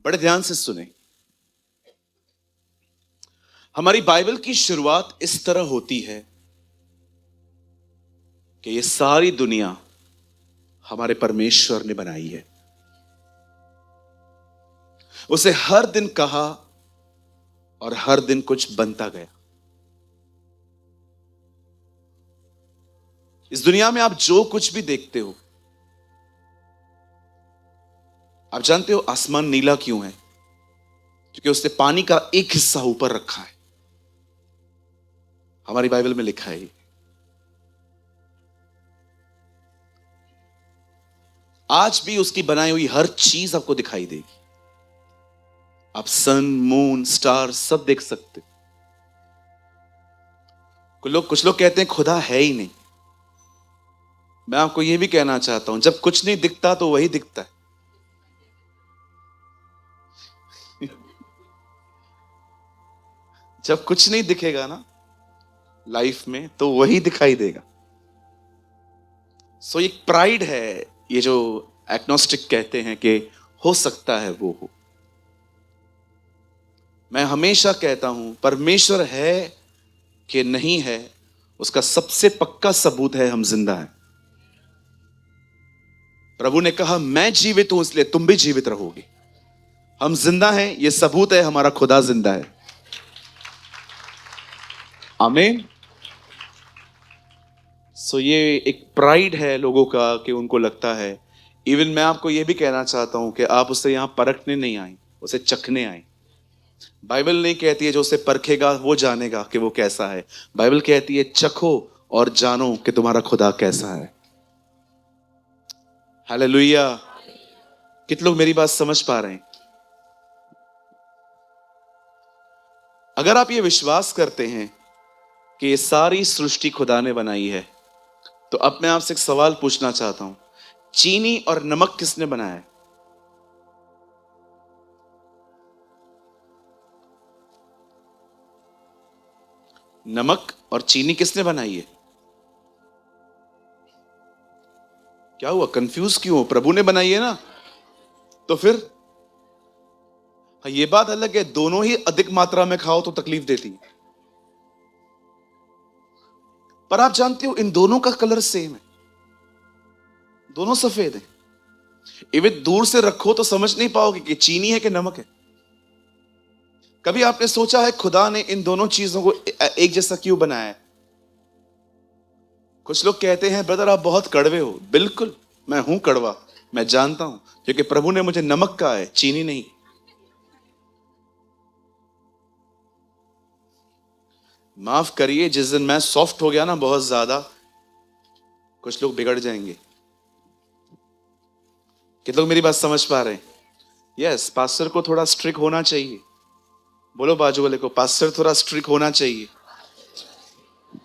बड़े ध्यान से सुने। हमारी बाइबल की शुरुआत इस तरह होती है कि ये सारी दुनिया हमारे परमेश्वर ने बनाई है। उसे हर दिन कहा और हर दिन कुछ बनता गया। इस दुनिया में आप जो कुछ भी देखते हो, आप जानते हो आसमान नीला क्यों है? क्योंकि उसने पानी का एक हिस्सा ऊपर रखा है। हमारी बाइबल में लिखा है। आज भी उसकी बनाई हुई हर चीज आपको दिखाई देगी। आप सन, मून, स्टार सब देख सकते। कुछ लोग कहते हैं खुदा है ही नहीं। मैं आपको यह भी कहना चाहता हूं, जब कुछ नहीं दिखता तो वही दिखता है। जब कुछ नहीं दिखेगा ना लाइफ में, तो वही दिखाई देगा। सो एक प्राइड है, ये जो एग्नोस्टिक कहते हैं कि हो सकता है वो हो। मैं हमेशा कहता हूं परमेश्वर है कि नहीं है, उसका सबसे पक्का सबूत है हम जिंदा हैं। प्रभु ने कहा मैं जीवित हूं इसलिए तुम भी जीवित रहोगे। हम जिंदा हैं, ये सबूत है हमारा खुदा जिंदा है। आमीन। सो ये एक प्राइड है लोगों का कि उनको लगता है। इवन मैं आपको यह भी कहना चाहता हूं कि आप उससे यहां परखने नहीं आए, उसे चखने आए। बाइबल नहीं कहती है जो उसे परखेगा वो जानेगा कि वो कैसा है। बाइबल कहती है चखो और जानो कि तुम्हारा खुदा कैसा है। हालेलुया। कितने लोग मेरी बात समझ पा रहे हैं? अगर आप ये विश्वास करते हैं कि ये सारी सृष्टि खुदा ने बनाई है, तो अब मैं आपसे एक सवाल पूछना चाहता हूं, चीनी और नमक किसने बनाया है? नमक और चीनी किसने बनाई है? क्या हुआ, कंफ्यूज क्यों हो? प्रभु ने बनाई है ना। तो फिर ये बात अलग है, दोनों ही अधिक मात्रा में खाओ तो तकलीफ देती है। पर आप जानते हो इन दोनों का कलर सेम है, दोनों सफेद है। इवन दूर से रखो तो समझ नहीं पाओगे कि चीनी है कि नमक है। कभी आपने सोचा है खुदा ने इन दोनों चीजों को एक जैसा क्यों बनाया है? कुछ लोग कहते हैं ब्रदर आप बहुत कड़वे हो। बिल्कुल मैं हूं कड़वा, मैं जानता हूं, क्योंकि प्रभु ने मुझे नमक कहा है, चीनी नहीं। माफ करिए, जिस दिन मैं सॉफ्ट हो गया ना बहुत ज्यादा, कुछ लोग बिगड़ जाएंगे। कितने लोग मेरी बात समझ पा रहे हैं? यस, पास्टर को थोड़ा स्ट्रिक्ट होना चाहिए। बोलो बाजू वाले को, पास्टर थोड़ा स्ट्रिक्ट होना चाहिए।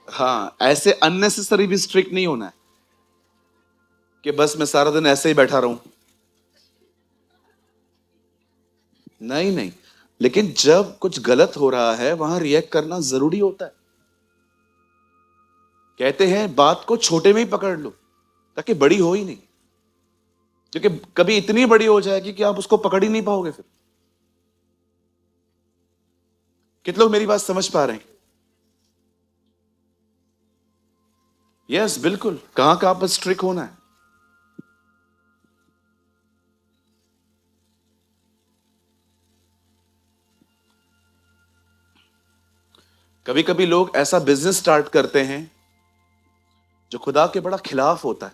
हाँ, ऐसे अननेसेसरी भी स्ट्रिक्ट नहीं होना है कि बस मैं सारा दिन ऐसे ही बैठा रहूं। नहीं नहीं, लेकिन जब कुछ गलत हो रहा है वहां रिएक्ट करना जरूरी होता है। कहते हैं बात को छोटे में ही पकड़ लो ताकि बड़ी हो ही नहीं, क्योंकि कभी इतनी बड़ी हो जाएगी कि आप उसको पकड़ ही नहीं पाओगे फिर। कितने लोग मेरी बात समझ पा रहे हैं? यस बिल्कुल, कहां कहां पर स्ट्रिक्ट होना है। कभी कभी लोग ऐसा बिजनेस स्टार्ट करते हैं जो खुदा के बड़ा खिलाफ होता है।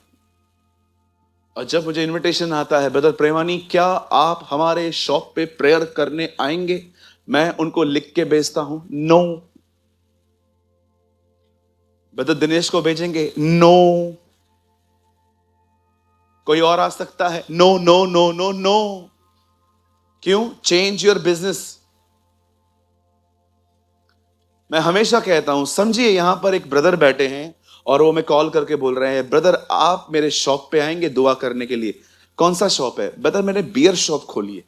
और जब मुझे इनविटेशन आता है, ब्रदर प्रेमानी क्या आप हमारे शॉप पे प्रेयर करने आएंगे, मैं उनको लिख के भेजता हूं नो। ब्रदर दिनेश को भेजेंगे नो। कोई और आ सकता है, no no no no no. क्यों? Change your business. मैं हमेशा कहता हूं, समझिए यहां पर एक ब्रदर बैठे हैं और वो मैं कॉल करके बोल रहे हैं ब्रदर आप मेरे शॉप पे आएंगे दुआ करने के लिए। कौन सा शॉप है? ब्रदर मैंने बियर शॉप खोली है।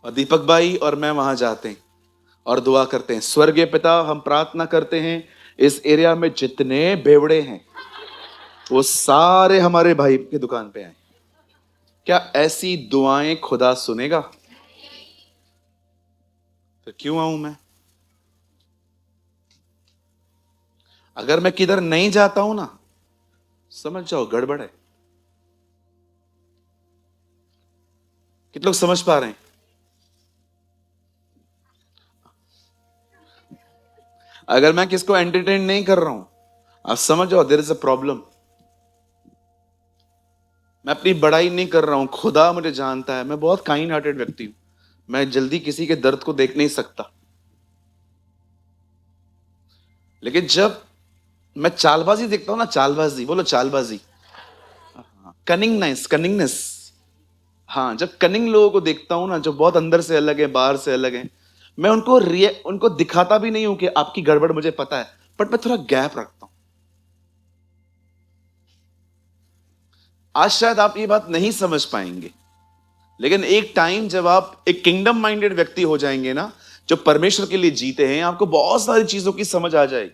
और दीपक भाई और मैं वहां जाते हैं और दुआ करते हैं, स्वर्गीय पिता हम प्रार्थना करते हैं इस एरिया में जितने बेवड़े हैं वो सारे हमारे भाई की दुकान पे आए। क्या ऐसी दुआएं खुदा सुनेगा? तो क्यों आऊं मैं? अगर मैं किधर नहीं जाता हूं ना, समझ जाओ गड़बड़ है। कितने लोग समझ पा रहे हैं? अगर मैं किसको एंटरटेन नहीं कर रहा हूं, आप समझ जाओ देयर इज अ प्रॉब्लम। मैं अपनी बड़ाई नहीं कर रहा हूं, खुदा मुझे जानता है, मैं बहुत काइंड हार्टेड व्यक्ति हूं। मैं जल्दी किसी के दर्द को देख नहीं सकता। लेकिन जब मैं चालबाजी देखता हूं ना, चालबाजी, बोलो चालबाजी, कनिंगनेस, हाँ, जब कनिंग लोगों को देखता हूं ना, जो बहुत अंदर से अलग है, बाहर से अलग है, मैं उनको दिखाता भी नहीं हूं कि आपकी गड़बड़ मुझे पता है, बट मैं थोड़ा गैप रखता हूं। आज शायद आप ये बात नहीं समझ पाएंगे, लेकिन एक टाइम जब आप एक किंगडम माइंडेड व्यक्ति हो जाएंगे ना, जो परमेश्वर के लिए जीते हैं, आपको बहुत सारी चीजों की समझ आ जाएगी।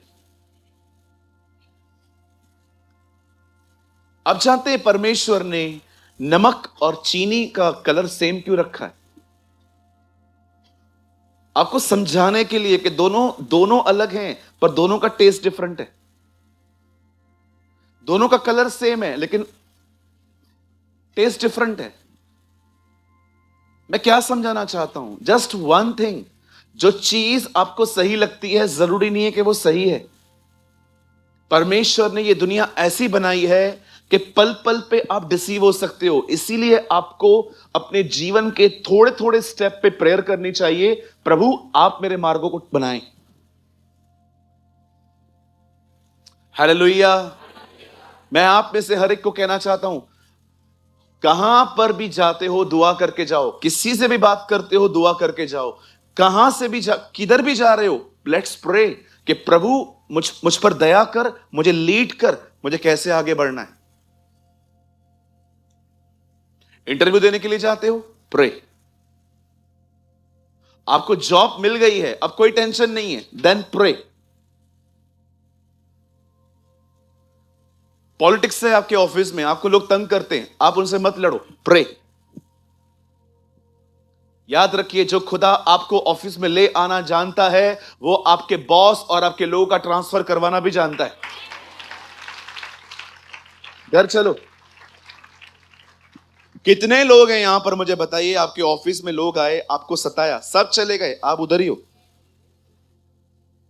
अब जानते हैं परमेश्वर ने नमक और चीनी का कलर सेम क्यों रखा है? आपको समझाने के लिए कि दोनों दोनों अलग हैं, पर दोनों का टेस्ट डिफरेंट है। दोनों का कलर सेम है, लेकिन टेस्ट डिफरेंट है। मैं क्या समझाना चाहता हूं? जस्ट वन थिंग, जो चीज आपको सही लगती है जरूरी नहीं है कि वो सही है। परमेश्वर ने ये दुनिया ऐसी बनाई है कि पल पल पे आप डिसीव हो सकते हो। इसीलिए आपको अपने जीवन के थोड़े थोड़े स्टेप पे प्रेयर करनी चाहिए, प्रभु आप मेरे मार्गों को बनाएं। हालेलुया। मैं आप में से हर एक को कहना चाहता हूं, कहां पर भी जाते हो दुआ करके जाओ, किसी से भी बात करते हो दुआ करके जाओ, कहां से भी किधर भी जा रहे हो, लेट्स प्रे कि प्रभु मुझ पर दया कर, मुझे लीड कर, मुझे कैसे आगे बढ़ना है। इंटरव्यू देने के लिए जाते हो, प्रे। आपको जॉब मिल गई है, अब कोई टेंशन नहीं है, देन प्रे। पॉलिटिक्स है आपके ऑफिस में, आपको लोग तंग करते हैं, आप उनसे मत लड़ो, प्रे। याद रखिए, जो खुदा आपको ऑफिस में ले आना जानता है, वो आपके बॉस और आपके लोगों का ट्रांसफर करवाना भी जानता है। घर चलो। कितने लोग हैं यहां पर, मुझे बताइए, आपके ऑफिस में लोग आए, आपको सताया, सब चले गए, आप उधर ही हो।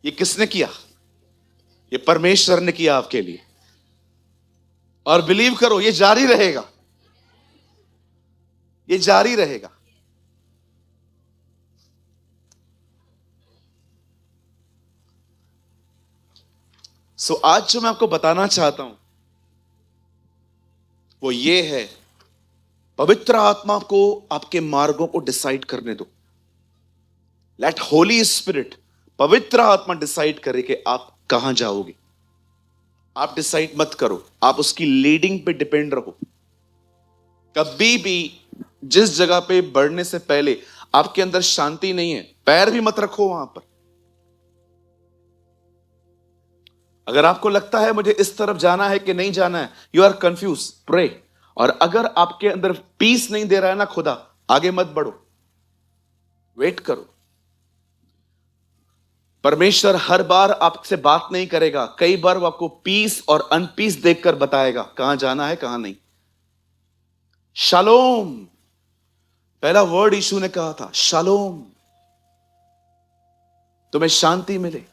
ये किसने किया? ये परमेश्वर ने किया आपके लिए। और बिलीव करो, ये जारी रहेगा, ये जारी रहेगा। सो आज जो मैं आपको बताना चाहता हूं वो ये है, पवित्र आत्मा को आपके मार्गों को डिसाइड करने दो। लेट होली स्पिरिट, पवित्र आत्मा डिसाइड करे कि आप कहां जाओगे। आप डिसाइड मत करो, आप उसकी लीडिंग पे डिपेंड रहो। कभी भी जिस जगह पे बढ़ने से पहले आपके अंदर शांति नहीं है, पैर भी मत रखो वहां पर। अगर आपको लगता है मुझे इस तरफ जाना है कि नहीं जाना है, यू आर कंफ्यूज, प्रे। और अगर आपके अंदर पीस नहीं दे रहा है ना खुदा, आगे मत बढ़ो, वेट करो। परमेश्वर हर बार आपसे बात नहीं करेगा, कई बार वो आपको पीस और अनपीस देखकर बताएगा कहां जाना है कहां नहीं। शालोम, पहला वर्ड यीशु ने कहा था, शालोम, तुम्हें शांति मिले।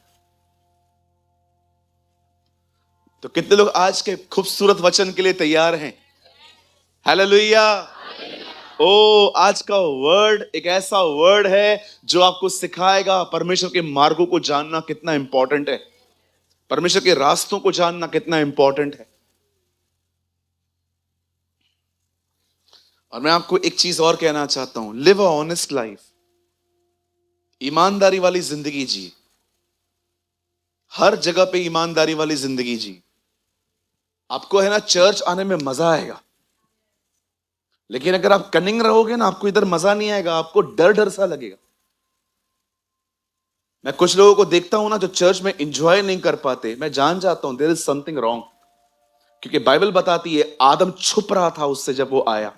तो कितने लोग आज के खूबसूरत वचन के लिए तैयार हैं? हालेलुया। ओ, आज का वर्ड एक ऐसा वर्ड है जो आपको सिखाएगा परमेश्वर के मार्गों को जानना कितना इंपॉर्टेंट है, परमेश्वर के रास्तों को जानना कितना इंपॉर्टेंट है। और मैं आपको एक चीज और कहना चाहता हूं, लिव अ ऑनेस्ट लाइफ, ईमानदारी वाली जिंदगी जी, हर जगह पे ईमानदारी वाली जिंदगी जी। आपको है ना चर्च आने में मजा आएगा, लेकिन अगर आप कनिंग रहोगे ना, आपको इधर मजा नहीं आएगा, आपको डर डर सा लगेगा। मैं कुछ लोगों को देखता हूं ना जो चर्च में एंजॉय नहीं कर पाते, मैं जान जाता हूं देयर इज समथिंग रॉन्ग। क्योंकि बाइबल बताती है आदम छुप रहा था उससे जब वो आया।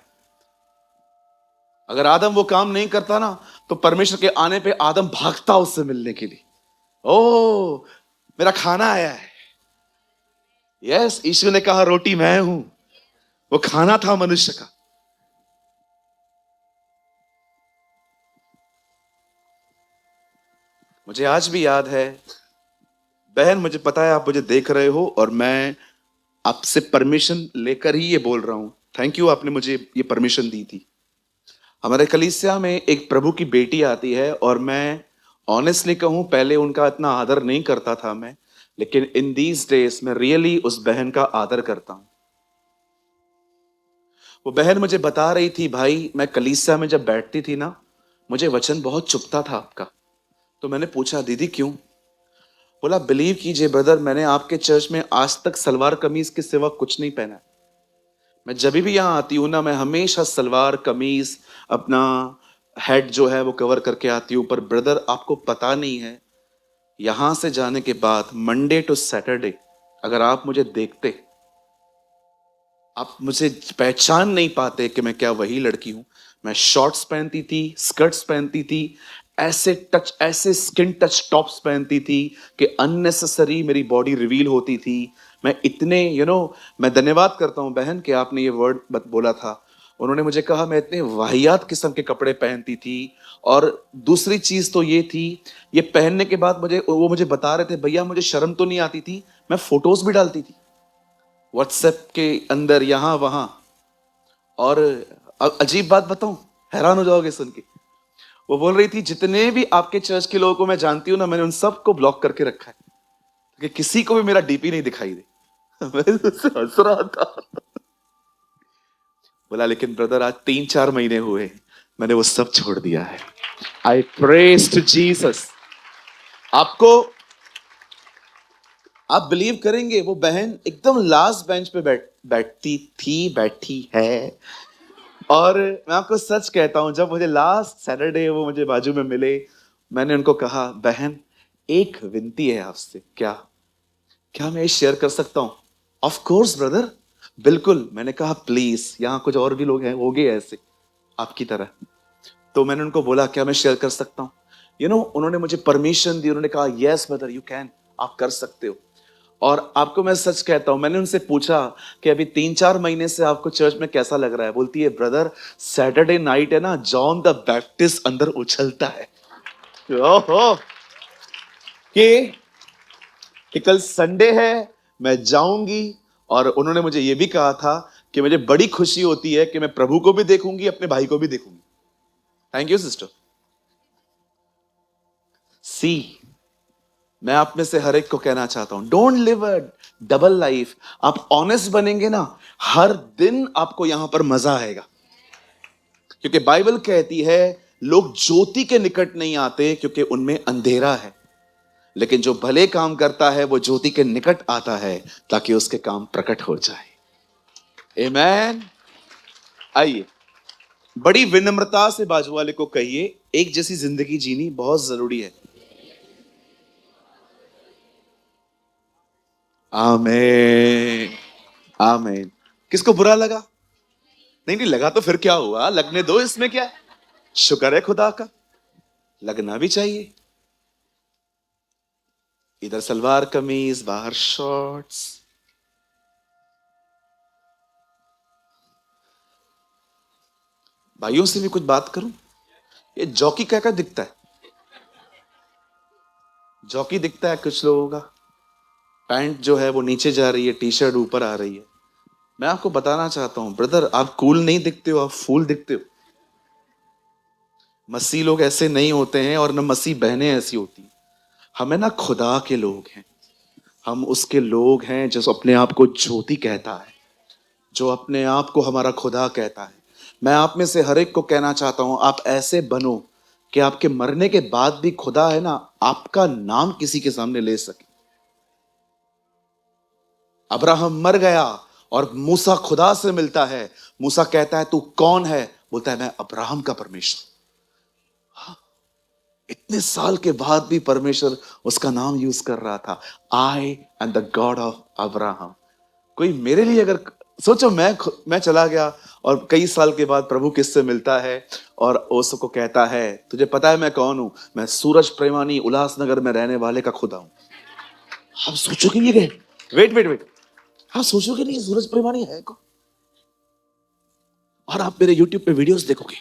अगर आदम वो काम नहीं करता ना, तो परमेश्वर के आने पे आदम भागता उससे मिलने के लिए। ओ, मेरा खाना आया है। यस, यीशु ने कहा रोटी मैं हूं। वो खाना था मनुष्य का। मुझे आज भी याद है, बहन, मुझे पता है आप मुझे देख रहे हो और मैं आपसे परमिशन लेकर ही ये बोल रहा हूं। थैंक यू, आपने मुझे ये परमिशन दी थी। हमारे कलीसिया में एक प्रभु की बेटी आती है और मैं ऑनेस्टली कहूं, पहले उनका इतना आदर नहीं करता था मैं, लेकिन इन दीज डेज मैं रियली उस बहन का आदर करता हूं। वो बहन मुझे बता रही थी, भाई मैं कलीसिया में जब बैठती थी ना, मुझे वचन बहुत चुभता था आपका। तो मैंने पूछा, दीदी क्यों? बोला, बिलीव कीजिए ब्रदर, मैंने आपके चर्च में आज तक सलवार कमीज के सिवा कुछ नहीं पहना है। मैं जब भी यहां आती हूं ना, मैं हमेशा सलवार कमीज अपना हेड जो है वो कवर करके आती हूं। पर ब्रदर, आपको पता नहीं है, यहां से जाने के बाद मंडे टू सैटरडे अगर आप मुझे देखते, आप मुझे पहचान नहीं पाते कि मैं क्या वही लड़की हूं। मैं शॉर्ट्स पहनती थी, स्कर्ट्स पहनती थी, ऐसे स्किन टच टॉप्स पहनती थी कि अननेसेसरी मेरी बॉडी रिवील होती थी। मैं इतने मैं धन्यवाद करता हूं बहन कि आपने ये वर्ड बोला था। उन्होंने मुझे कहा मैं इतने वाहियात किस्म के कपड़े पहनती थी। और दूसरी चीज तो ये थी, ये पहनने के बाद वो मुझे बता रहे थे, भैया मुझे शर्म तो नहीं आती थी, मैं फोटोज भी डालती थी व्हाट्सएप के अंदर, यहां वहां। और अजीब बात बताऊं, हैरान हो जाओगे सुन के, वो बोल रही थी जितने भी आपके चर्च के लोगों को मैं जानती हूं ना, मैंने उन सबको ब्लॉक करके रखा है कि किसी को भी मेरा डीपी नहीं दिखाई दे। मैं उससे हंस रहा था। बोला, लेकिन ब्रदर आज 3-4 महीने हुए मैंने वो सब छोड़ दिया है। I praise to Jesus. आपको, आप बिलीव करेंगे, वो बहन एकदम लास्ट बेंच पे बैठी है। और मैं आपको सच कहता हूं, जब मुझे लास्ट सैटरडे वो मुझे बाजू में मिले, मैंने उनको कहा, बहन एक विनती है आपसे, क्या क्या मैं शेयर कर सकता हूं? ऑफ कोर्स ब्रदर, बिल्कुल। मैंने कहा प्लीज, यहां कुछ और भी लोग हैं, हो गए ऐसे आपकी तरह। तो मैंने उनको बोला, क्या मैं शेयर कर सकता हूं? उन्होंने मुझे परमिशन दी। उन्होंने कहा, यस ब्रदर यू कैन, आप कर सकते हो। और आपको मैं सच कहता हूं, मैंने उनसे पूछा कि अभी 3-4 महीने से आपको चर्च में कैसा लग रहा है? बोलती है, ब्रदर सैटरडे नाइट है ना, जॉन द बैप्टिस्ट अंदर उछलता है। ओहो, कि कल संडे है, मैं जाऊंगी। और उन्होंने मुझे यह भी कहा था कि मुझे बड़ी खुशी होती है कि मैं प्रभु को भी देखूंगी, अपने भाई को भी देखूंगी। Thank you sister. सी, मैं आप में से हर एक को कहना चाहता हूं, don't live a double life. आप ऑनेस्ट बनेंगे ना, हर दिन आपको यहां पर मजा आएगा। क्योंकि बाइबल कहती है, लोग ज्योति के निकट नहीं आते क्योंकि उनमें अंधेरा है, लेकिन जो भले काम करता है वो ज्योति के निकट आता है ताकि उसके काम प्रकट हो जाए। आमेन। आइए, बड़ी विनम्रता से बाजू वाले को कहिए, एक जैसी जिंदगी जीनी बहुत जरूरी है। आमेन, आमेन। किसको बुरा लगा? नहीं नहीं, लगा तो फिर क्या हुआ, लगने दो, इसमें क्या है? शुक्र है खुदा का, लगना भी चाहिए। इधर सलवार कमीज, बाहर शॉर्ट्स। भाइयों से भी कुछ बात करूं, ये जॉकी क्या क्या दिखता है? जॉकी दिखता है कुछ लोगों का, पैंट जो है वो नीचे जा रही है, टी शर्ट ऊपर आ रही है। मैं आपको बताना चाहता हूं ब्रदर, आप कूल नहीं दिखते हो, आप फूल दिखते हो। मसीह लोग ऐसे नहीं होते हैं और न मसीह बहनें ऐसी होती हैं। हमें ना खुदा के लोग हैं, हम उसके लोग हैं जो अपने आप को ज्योति कहता है, जो अपने आप को हमारा खुदा कहता है। मैं आप में से हर एक को कहना चाहता हूं, आप ऐसे बनो कि आपके मरने के बाद भी खुदा है ना, आपका नाम किसी के सामने ले सके। अब्राहम मर गया और मूसा खुदा से मिलता है। मूसा कहता है, तू कौन है? बोलता है, मैं अब्राहम का परमेश्वर। इतने साल के बाद भी परमेश्वर उसका नाम यूज कर रहा था, I am the God of Abraham. कोई मेरे लिए अगर सोचो, मैं चला गया और कई साल के बाद प्रभु किससे मिलता है और वो सबको कहता है, तुझे पता है मैं कौन हूं? मैं सूरज प्रेमानी उल्लासनगर में रहने वाले का खुदा हूं। आप सोचोगे नहीं गए, वेट वेट वेट, आप सोचोगे नहीं सूरज प्रेमानी है कौन? और आप मेरे यूट्यूब पे वीडियोस देखोगे।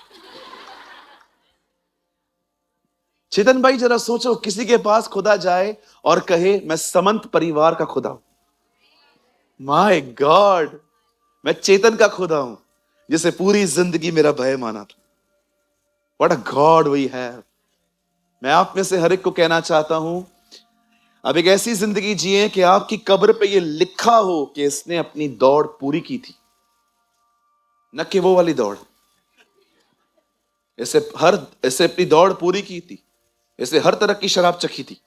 चेतन भाई जरा सोचो, किसी के पास खुदा जाए और कहे मैं समंत परिवार का खुदा हूं। माय गॉड, मैं चेतन का खुदा हूं जिसे पूरी जिंदगी मेरा भय माना था। What a God we have. मैं आप में से हर एक को कहना चाहता हूं, अब एक ऐसी जिंदगी जिए कि आपकी कब्र पे ये लिखा हो कि इसने अपनी दौड़ पूरी की थी। न कि वो वाली दौड़, ऐसे अपनी दौड़ पूरी की थी, ऐसे हर तरह की शराब चखी थी।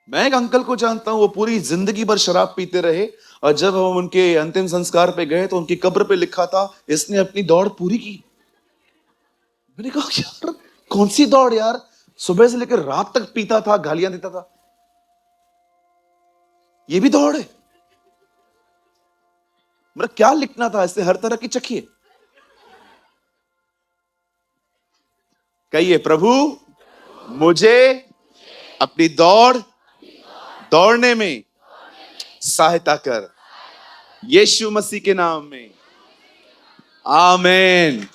मैं एक अंकल को जानता हूं, वो पूरी जिंदगी भर शराब पीते रहे और जब हम उनके अंतिम संस्कार पे गए तो उनकी कब्र पे लिखा था इसने अपनी दौड़ पूरी की। मैंने कहा यार कौन सी दौड़ यार, सुबह से लेकर रात तक पीता था, गालियां देता था, ये भी दौड़ है? मतलब क्या लिखना था इससे? हर तरह की चखिए। कहिए, प्रभु मुझे अपनी दौड़ने में सहायता कर, यीशु मसीह के नाम में, आमीन।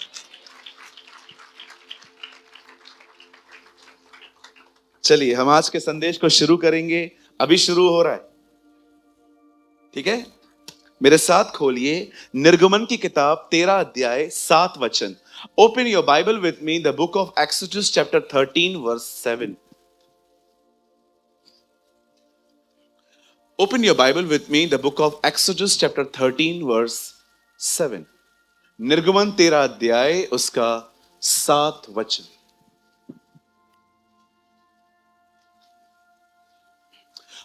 चलिए हम आज के संदेश को शुरू करेंगे, अभी शुरू हो रहा है, ठीक है? मेरे साथ खोलिए निर्गमन की किताब 13 अध्याय 7 वचन। Open your Bible with me, the book of Exodus chapter 13 verse 7। Open your Bible with me, the book of Exodus chapter 13 verse 7। निर्गमन 13 अध्याय उसका 7 वचन।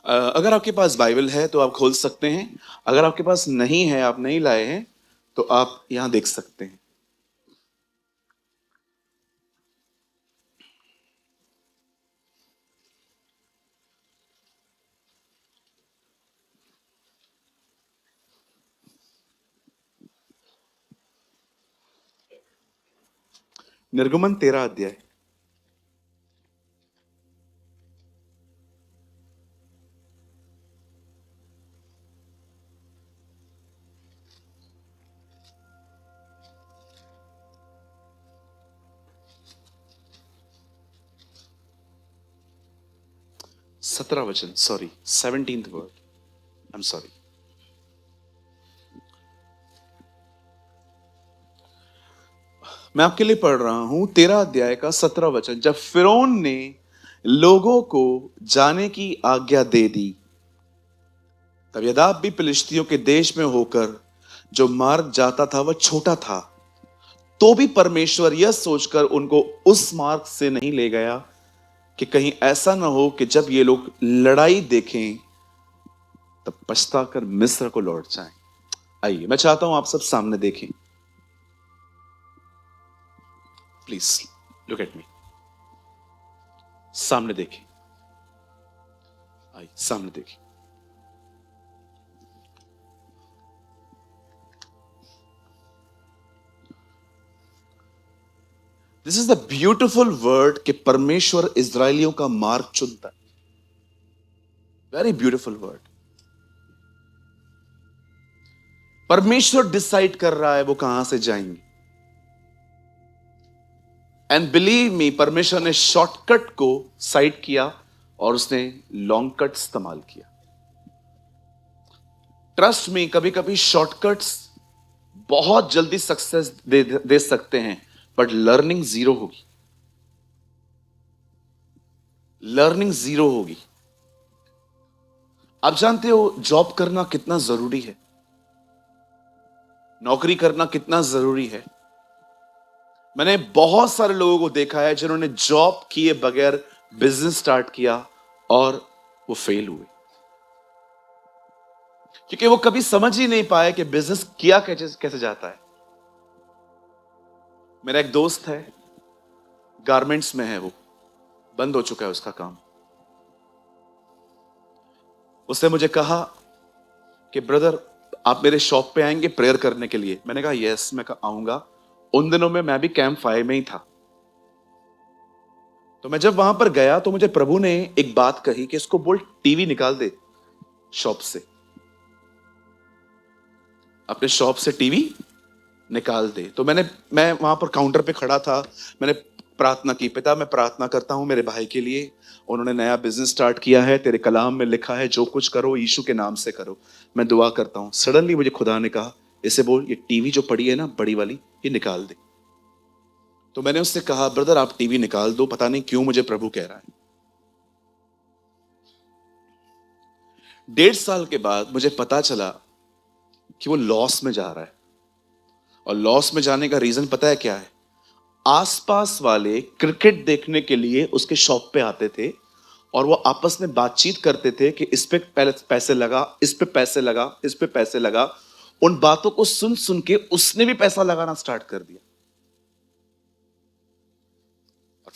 अगर आपके पास बाइबल है तो आप खोल सकते हैं, अगर आपके पास नहीं है, आप नहीं लाए हैं, तो आप यहां देख सकते हैं। निर्गमन 13 अध्याय सत्रह वचन, sorry 17th word, I am sorry. मैं आपके लिए पढ़ रहा हूं 13 अध्याय का 17 वचन। जब फिरौन ने लोगों को जाने की आज्ञा दे दी, तब यदाब भी फिलिस्तियों के देश में होकर जो मार्ग जाता था वह छोटा था, तो भी परमेश्वर यह सोचकर उनको उस मार्ग से नहीं ले गया कि कहीं ऐसा ना हो कि जब ये लोग लड़ाई देखें तब पछताकर मिस्र को लौट जाएं। आइए, मैं चाहता हूं आप सब सामने देखें, प्लीज लुक एट मी। सामने देखें, आइए सामने देखें। This is the beautiful word कि परमेश्वर इजरायलियों का मार्ग चुनता है। Very beautiful word. परमेश्वर डिसाइड कर रहा है वो कहां से जाएंगे। एंड बिलीव मी, परमेश्वर ने शॉर्टकट को साइड किया और उसने लॉन्ग कट इस्तेमाल किया। ट्रस्ट मी, कभी कभी शॉर्टकट्स बहुत जल्दी सक्सेस दे सकते हैं, बट लर्निंग जीरो होगी। लर्निंग जीरो होगी। आप जानते हो जॉब करना कितना जरूरी है, नौकरी करना कितना जरूरी है। मैंने बहुत सारे लोगों को देखा है जिन्होंने जॉब किए बगैर बिजनेस स्टार्ट किया और वो फेल हुए, क्योंकि वो कभी समझ ही नहीं पाए कि बिजनेस किया कैसे जाता है। मेरा एक दोस्त है, गारमेंट्स में है, वो बंद हो चुका है उसका काम। उसने मुझे कहा कि ब्रदर आप मेरे शॉप पे आएंगे प्रेयर करने के लिए? मैंने कहा यस। मैं कहा आऊंगा। उन दिनों में मैं भी कैंप फायर में ही था। तो मैं जब वहां पर गया तो मुझे प्रभु ने एक बात कही कि इसको बोल टीवी निकाल दे शॉप से, अपने शॉप से टीवी निकाल दे। तो मैं वहां पर काउंटर पे खड़ा था। मैंने प्रार्थना की, पिता मैं प्रार्थना करता हूं मेरे भाई के लिए, उन्होंने नया बिजनेस स्टार्ट किया है, तेरे कलाम में लिखा है जो कुछ करो यीशु के नाम से करो, मैं दुआ करता हूं। सडनली मुझे खुदा ने कहा इसे बोल ये टीवी जो पड़ी है ना बड़ी वाली, ये निकाल दे। तो मैंने उससे कहा ब्रदर आप टीवी निकाल दो, पता नहीं क्यों मुझे प्रभु कह रहा है। 1.5 साल के बाद मुझे पता चला कि वो लॉस में जा रहा है। और लॉस में जाने का रीजन पता है क्या है? आसपास वाले क्रिकेट देखने के लिए उसके शॉप पे आते थे और वो आपस में बातचीत करते थे कि इस पे पहले पैसे लगा, इस पे पैसे लगा, इस पे पैसे लगा। उन बातों को सुन सुन के उसने भी पैसा लगाना स्टार्ट कर दिया और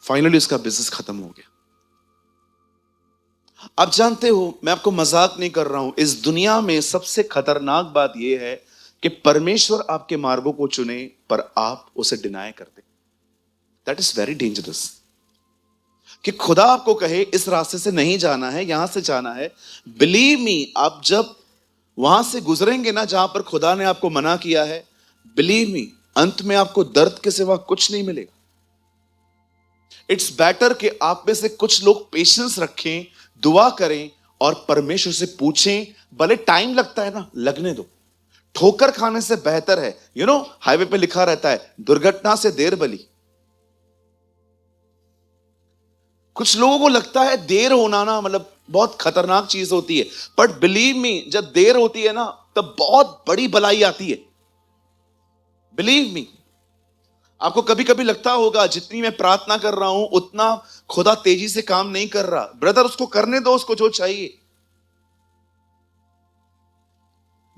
फाइनली उसका बिजनेस खत्म हो गया। आप जानते हो, मैं आपको मजाक नहीं कर रहा हूं, इस दुनिया में सबसे खतरनाक बात यह है कि परमेश्वर आपके मार्गों को चुने पर आप उसे डिनाय कर दे। That is very dangerous. कि खुदा आपको कहे इस रास्ते से नहीं जाना है, यहां से जाना है। बिलीव मी, आप जब वहां से गुजरेंगे ना जहां पर खुदा ने आपको मना किया है, बिलीव मी अंत में आपको दर्द के सिवा कुछ नहीं मिलेगा। इट्स बेटर कि आप में से कुछ लोग पेशेंस रखें, दुआ करें और परमेश्वर से पूछें। भले टाइम लगता है ना, लगने दो। ठोकर खाने से बेहतर है, हाईवे पे लिखा रहता है दुर्घटना से देर भली। कुछ लोगों को लगता है देर होना ना मतलब बहुत खतरनाक चीज होती है, बट बिलीव मी जब देर होती है ना तब बहुत बड़ी भलाई आती है। बिलीव मी, आपको कभी कभी लगता होगा जितनी मैं प्रार्थना कर रहा हूं उतना खुदा तेजी से काम नहीं कर रहा। ब्रदर उसको करने दो, उसको जो चाहिए।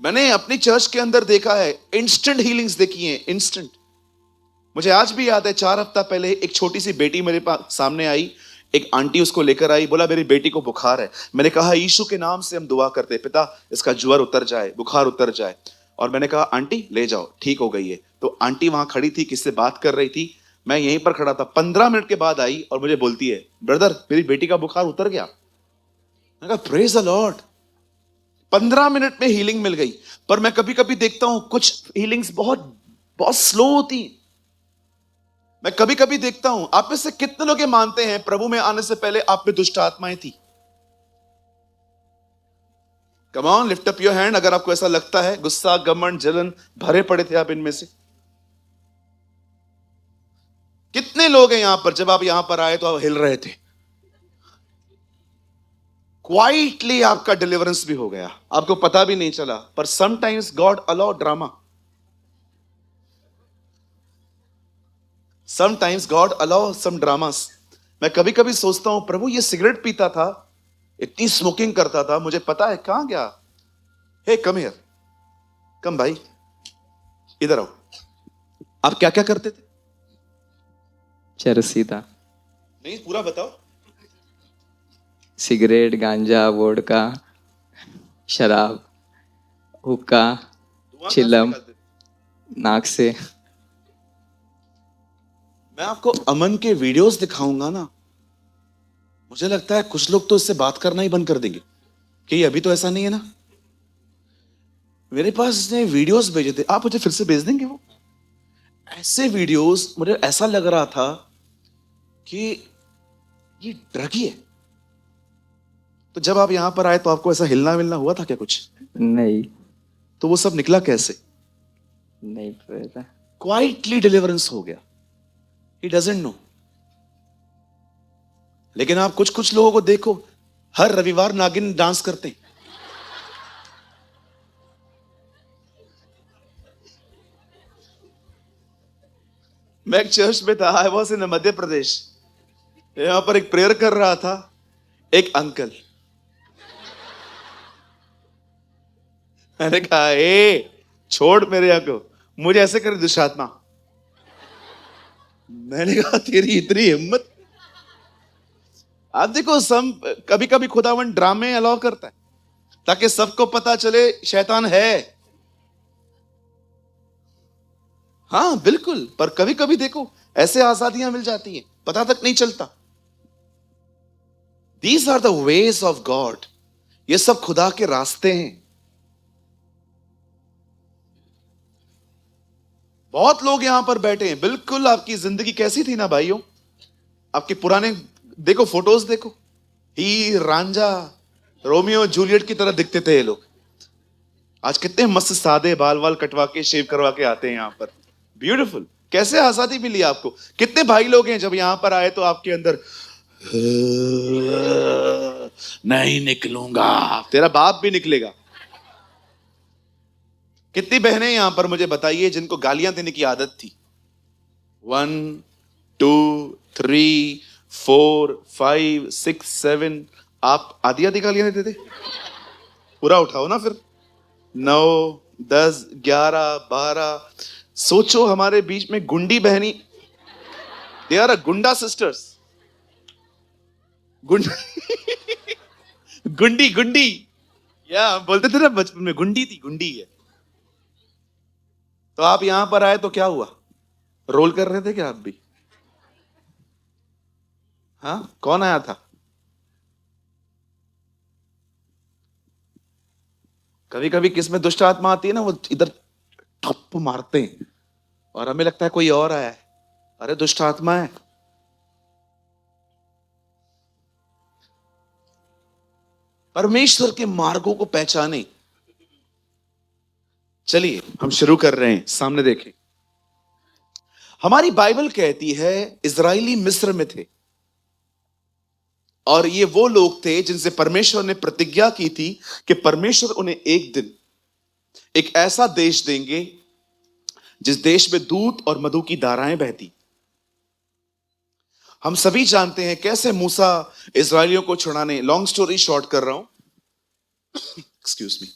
मैंने अपनी चर्च के अंदर देखा है, इंस्टेंट हीलिंग्स देखी हैं, इंस्टेंट। मुझे आज भी याद है 4 हफ्ता पहले एक छोटी सी बेटी मेरे पास सामने आई। एक आंटी उसको लेकर आई, बोला मेरी बेटी को बुखार है। मैंने कहा यीशु के नाम से हम दुआ करते हैं, पिता इसका ज्वर उतर जाए, बुखार उतर जाए। और मैंने कहा आंटी ले जाओ, ठीक हो गई है। तो आंटी वहां खड़ी थी, किससे बात कर रही थी, मैं यहीं पर खड़ा था। 15 मिनट के बाद आई और मुझे बोलती है ब्रदर मेरी बेटी का बुखार उतर गया। मैंने कहा प्रेज द लॉर्ड। 15 मिनट में हीलिंग मिल गई। पर मैं कभी कभी देखता हूं कुछ हीलिंग्स बहुत बहुत स्लो होती। मैं कभी कभी देखता हूं, आप में से कितने लोग ये मानते हैं प्रभु में आने से पहले आप में दुष्ट आत्माएं थी? Come on, lift up your hand अगर आपको ऐसा लगता है। गुस्सा, घमंड, जलन भरे पड़े थे आप इनमें से? कितने लोग हैं यहां पर जब आप यहां पर आए तो आप हिल रहे थे? क्वाइटली आपका डिलीवरेंस भी हो गया, आपको पता भी नहीं चला। पर sometimes God allow drama, sometimes God allow some dramas. मैं कभी कभी सोचता हूं प्रभु ये सिगरेट पीता था, इतनी स्मोकिंग करता था, मुझे पता है कहां गया? हे कम हियर, कम भाई इधर आओ। आप क्या क्या करते थे? चरसी था। नहीं पूरा बताओ। सिगरेट, गांजा, वोडका, शराब, हुक्का, धुआं कहां से चिलम, निकालते थे? नाक से। मैं आपको अमन के वीडियोस दिखाऊंगा ना, मुझे लगता है कुछ लोग तो इससे बात करना ही बंद कर देंगे कि अभी तो ऐसा नहीं है ना। मेरे पास इसने वीडियोस भेजे थे, आप मुझे फिर से भेज देंगे वो ऐसे वीडियोस? मुझे ऐसा लग रहा था कि ये ड्रग ही है। तो जब आप यहां पर आए तो आपको ऐसा हिलना मिलना हुआ था क्या कुछ? नहीं, तो वो सब निकला कैसे? नहीं पता। क्वाइटली डिलीवरेंस हो गया। He doesn't know. लेकिन आप कुछ कुछ लोगों को देखो, हर रविवार नागिन डांस करते हैं। मैं एक चर्च में था, I was in Madhya Pradesh. यहां पर एक प्रेयर कर रहा था एक अंकल। मैंने कहा ए छोड़ मेरे यहाँ को, मुझे ऐसे करे दुष्ट आत्मा। मैंने कहा तेरी इतनी हिम्मत। आप देखो, सम कभी कभी खुदावन ड्रामे अलाउ करता है ताकि सबको पता चले शैतान है। हाँ बिल्कुल, पर कभी कभी देखो ऐसे आजादियां मिल जाती हैं, पता तक नहीं चलता। These are the ways of God. ये सब खुदा के रास्ते हैं। बहुत लोग यहां पर बैठे हैं, बिल्कुल आपकी जिंदगी कैसी थी ना भाइयों, आपके पुराने देखो, फोटोज देखो, हीर रांझा रोमियो जूलियट की तरह दिखते थे ये लोग। आज कितने मस्त सादे बाल वाल कटवा के शेव करवा के आते हैं यहां पर। ब्यूटीफुल। कैसे आजादी मिली आपको? कितने भाई लोग हैं जब यहां पर आए तो आपके अंदर नहीं निकलूंगा, तेरा बाप भी निकलेगा। कितनी बहनें यहां पर मुझे बताइए जिनको गालियां देने की आदत थी? 1 2 3 4 5 6 7। आप आधी आधी गालियां देते थे? पूरा उठाओ ना फिर। 9 10 11 12। सोचो हमारे बीच में गुंडी बहनी, दे आर अ गुंडा सिस्टर्स। गुंडी गुंडी, या बोलते थे ना बचपन में, गुंडी थी, गुंडी है। तो आप यहां पर आए तो क्या हुआ? रोल कर रहे थे क्या आप भी? हाँ, कौन आया था? कभी कभी किसमें दुष्ट आत्मा आती है ना, वो इधर ठप्प मारते हैं और हमें लगता है कोई और आया है। अरे दुष्ट आत्मा है। परमेश्वर के मार्गों को पहचाने। चलिए हम शुरू कर रहे हैं, सामने देखें। हमारी बाइबल कहती है इजरायली मिस्र में थे और ये वो लोग थे जिनसे परमेश्वर ने प्रतिज्ञा की थी कि परमेश्वर उन्हें एक दिन एक ऐसा देश देंगे जिस देश में दूध और मधु की धाराएं बहती। हम सभी जानते हैं कैसे मूसा इजरायलियों को छुड़ाने, लॉन्ग स्टोरी शॉर्ट कर रहा हूं, excuse me,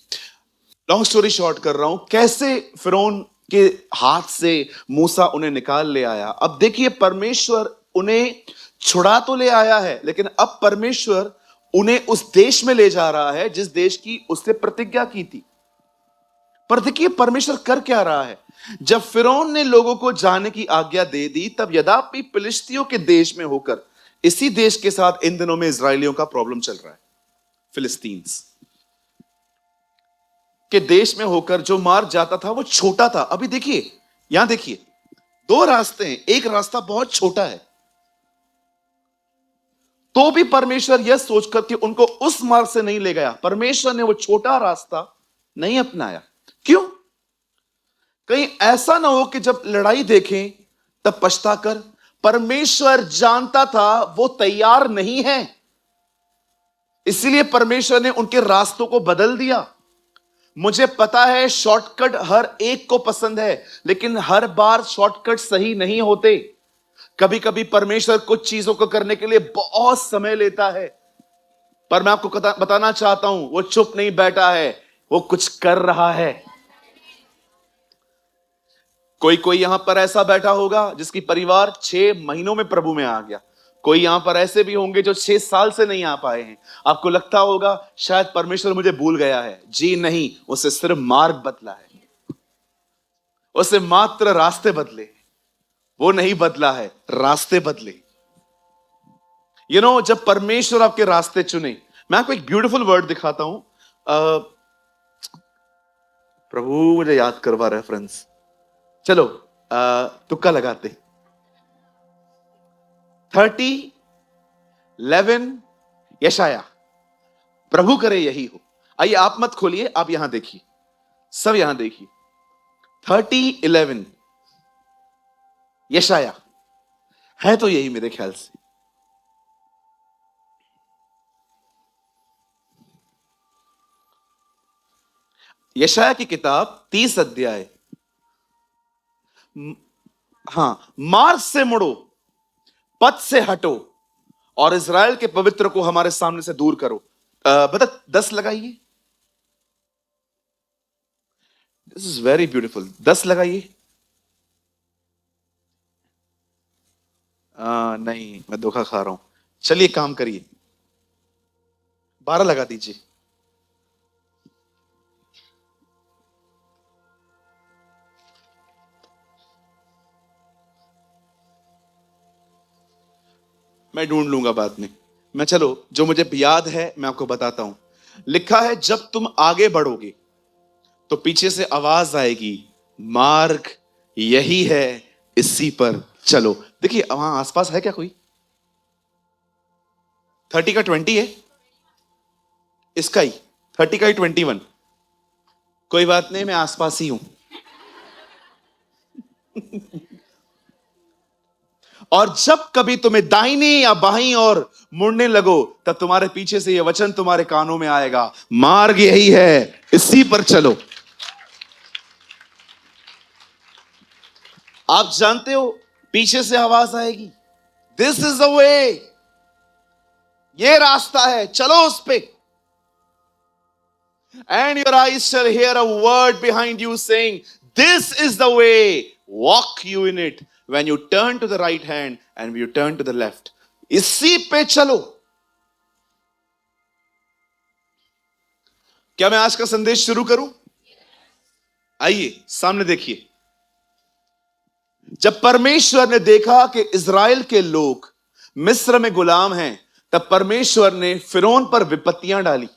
long story short कर रहा हूं, कैसे फिरौन के हाथ से मूसा उन्हें निकाल ले आया। अब देखिए, परमेश्वर उन्हें छुड़ा तो ले आया है, लेकिन अब परमेश्वर उन्हें उस देश में ले जा रहा है जिस देश की उससे प्रतिज्ञा की थी। पर देखिए परमेश्वर कर क्या रहा है। जब फिरौन ने लोगों को जाने की आज्ञा दे दी, तब यद्यपि फिलिस्तियों के देश में होकर, इसी देश के साथ इन दिनों में इजरायलियों का प्रॉब्लम चल रहा है। फिलिस्तीन्स के देश में होकर जो मार्ग जाता था वो छोटा था। अभी देखिए, यहां देखिए, 2 रास्ते हैं, एक रास्ता बहुत छोटा है, तो भी परमेश्वर यह सोचकर कि उनको उस मार्ग से नहीं ले गया, परमेश्वर ने वो छोटा रास्ता नहीं अपनाया। क्यों? कहीं ऐसा ना हो कि जब लड़ाई देखें तब पछताकर, परमेश्वर जानता था वो तैयार नहीं है, इसलिए परमेश्वर ने उनके रास्तों को बदल दिया। मुझे पता है शॉर्टकट हर एक को पसंद है, लेकिन हर बार शॉर्टकट सही नहीं होते। कभी कभी परमेश्वर कुछ चीजों को करने के लिए बहुत समय लेता है, पर मैं आपको बताना चाहता हूं, वो चुप नहीं बैठा है, वो कुछ कर रहा है। कोई यहां पर ऐसा बैठा होगा जिसकी परिवार 6 महीनों में प्रभु में आ गया। कोई यहां पर ऐसे भी होंगे जो 6 साल से नहीं आ पाए हैं। आपको लगता होगा शायद परमेश्वर मुझे भूल गया है। जी नहीं, उसे सिर्फ मार्ग बदला है, उसे मात्र रास्ते बदले। वो नहीं बदला है, रास्ते बदले। जब परमेश्वर आपके रास्ते चुने, मैं आपको एक ब्यूटीफुल वर्ड दिखाता हूं। प्रभु मुझे याद करवा रेफरेंस, चलो तुक्का लगाते। 30:11 यशाया, प्रभु करे यही हो। आइए आप मत खोलिए, आप यहां देखिए, सब यहां देखिए। 30:11 यशाया है तो यही मेरे ख्याल से। यशाया की किताब 30 अध्याय। हां, मार्ग से मुड़ो, पथ से हटो और इज़राइल के पवित्र को हमारे सामने से दूर करो। बता 10 लगाइए। This is very beautiful. 10 लगाइए। नहीं, मैं धोखा खा रहा हूं। चलिए काम करिए, 12 लगा दीजिए। मैं ढूंढ लूंगा बाद में। मैं चलो जो मुझे याद है मैं आपको बताता हूं। लिखा है जब तुम आगे बढ़ोगे तो पीछे से आवाज आएगी, मार्ग यही है, इसी पर चलो। देखिए वहां आसपास है क्या कोई? 30 का 20 है, इसका ही 30 का ही 21। कोई बात नहीं, मैं आसपास ही हूं। और जब कभी तुम्हें दाहिनी या बाईं ओर मुड़ने लगो तब तुम्हारे पीछे से यह वचन तुम्हारे कानों में आएगा, मार्ग यही है, इसी पर चलो। आप जानते हो पीछे से आवाज आएगी, दिस इज द वे, ये रास्ता है, चलो उस पे। And your eyes shall hear a word behind you saying, this is the way, walk you in it when you turn to the right hand and you turn to the left, इसी पे चलो। क्या मैं आज का संदेश शुरू करूं? आइए सामने देखिए। जब परमेश्वर ने देखा कि इज़राइल के लोग मिस्र में गुलाम हैं, तब परमेश्वर ने फिरौन पर विपत्तियां डाली।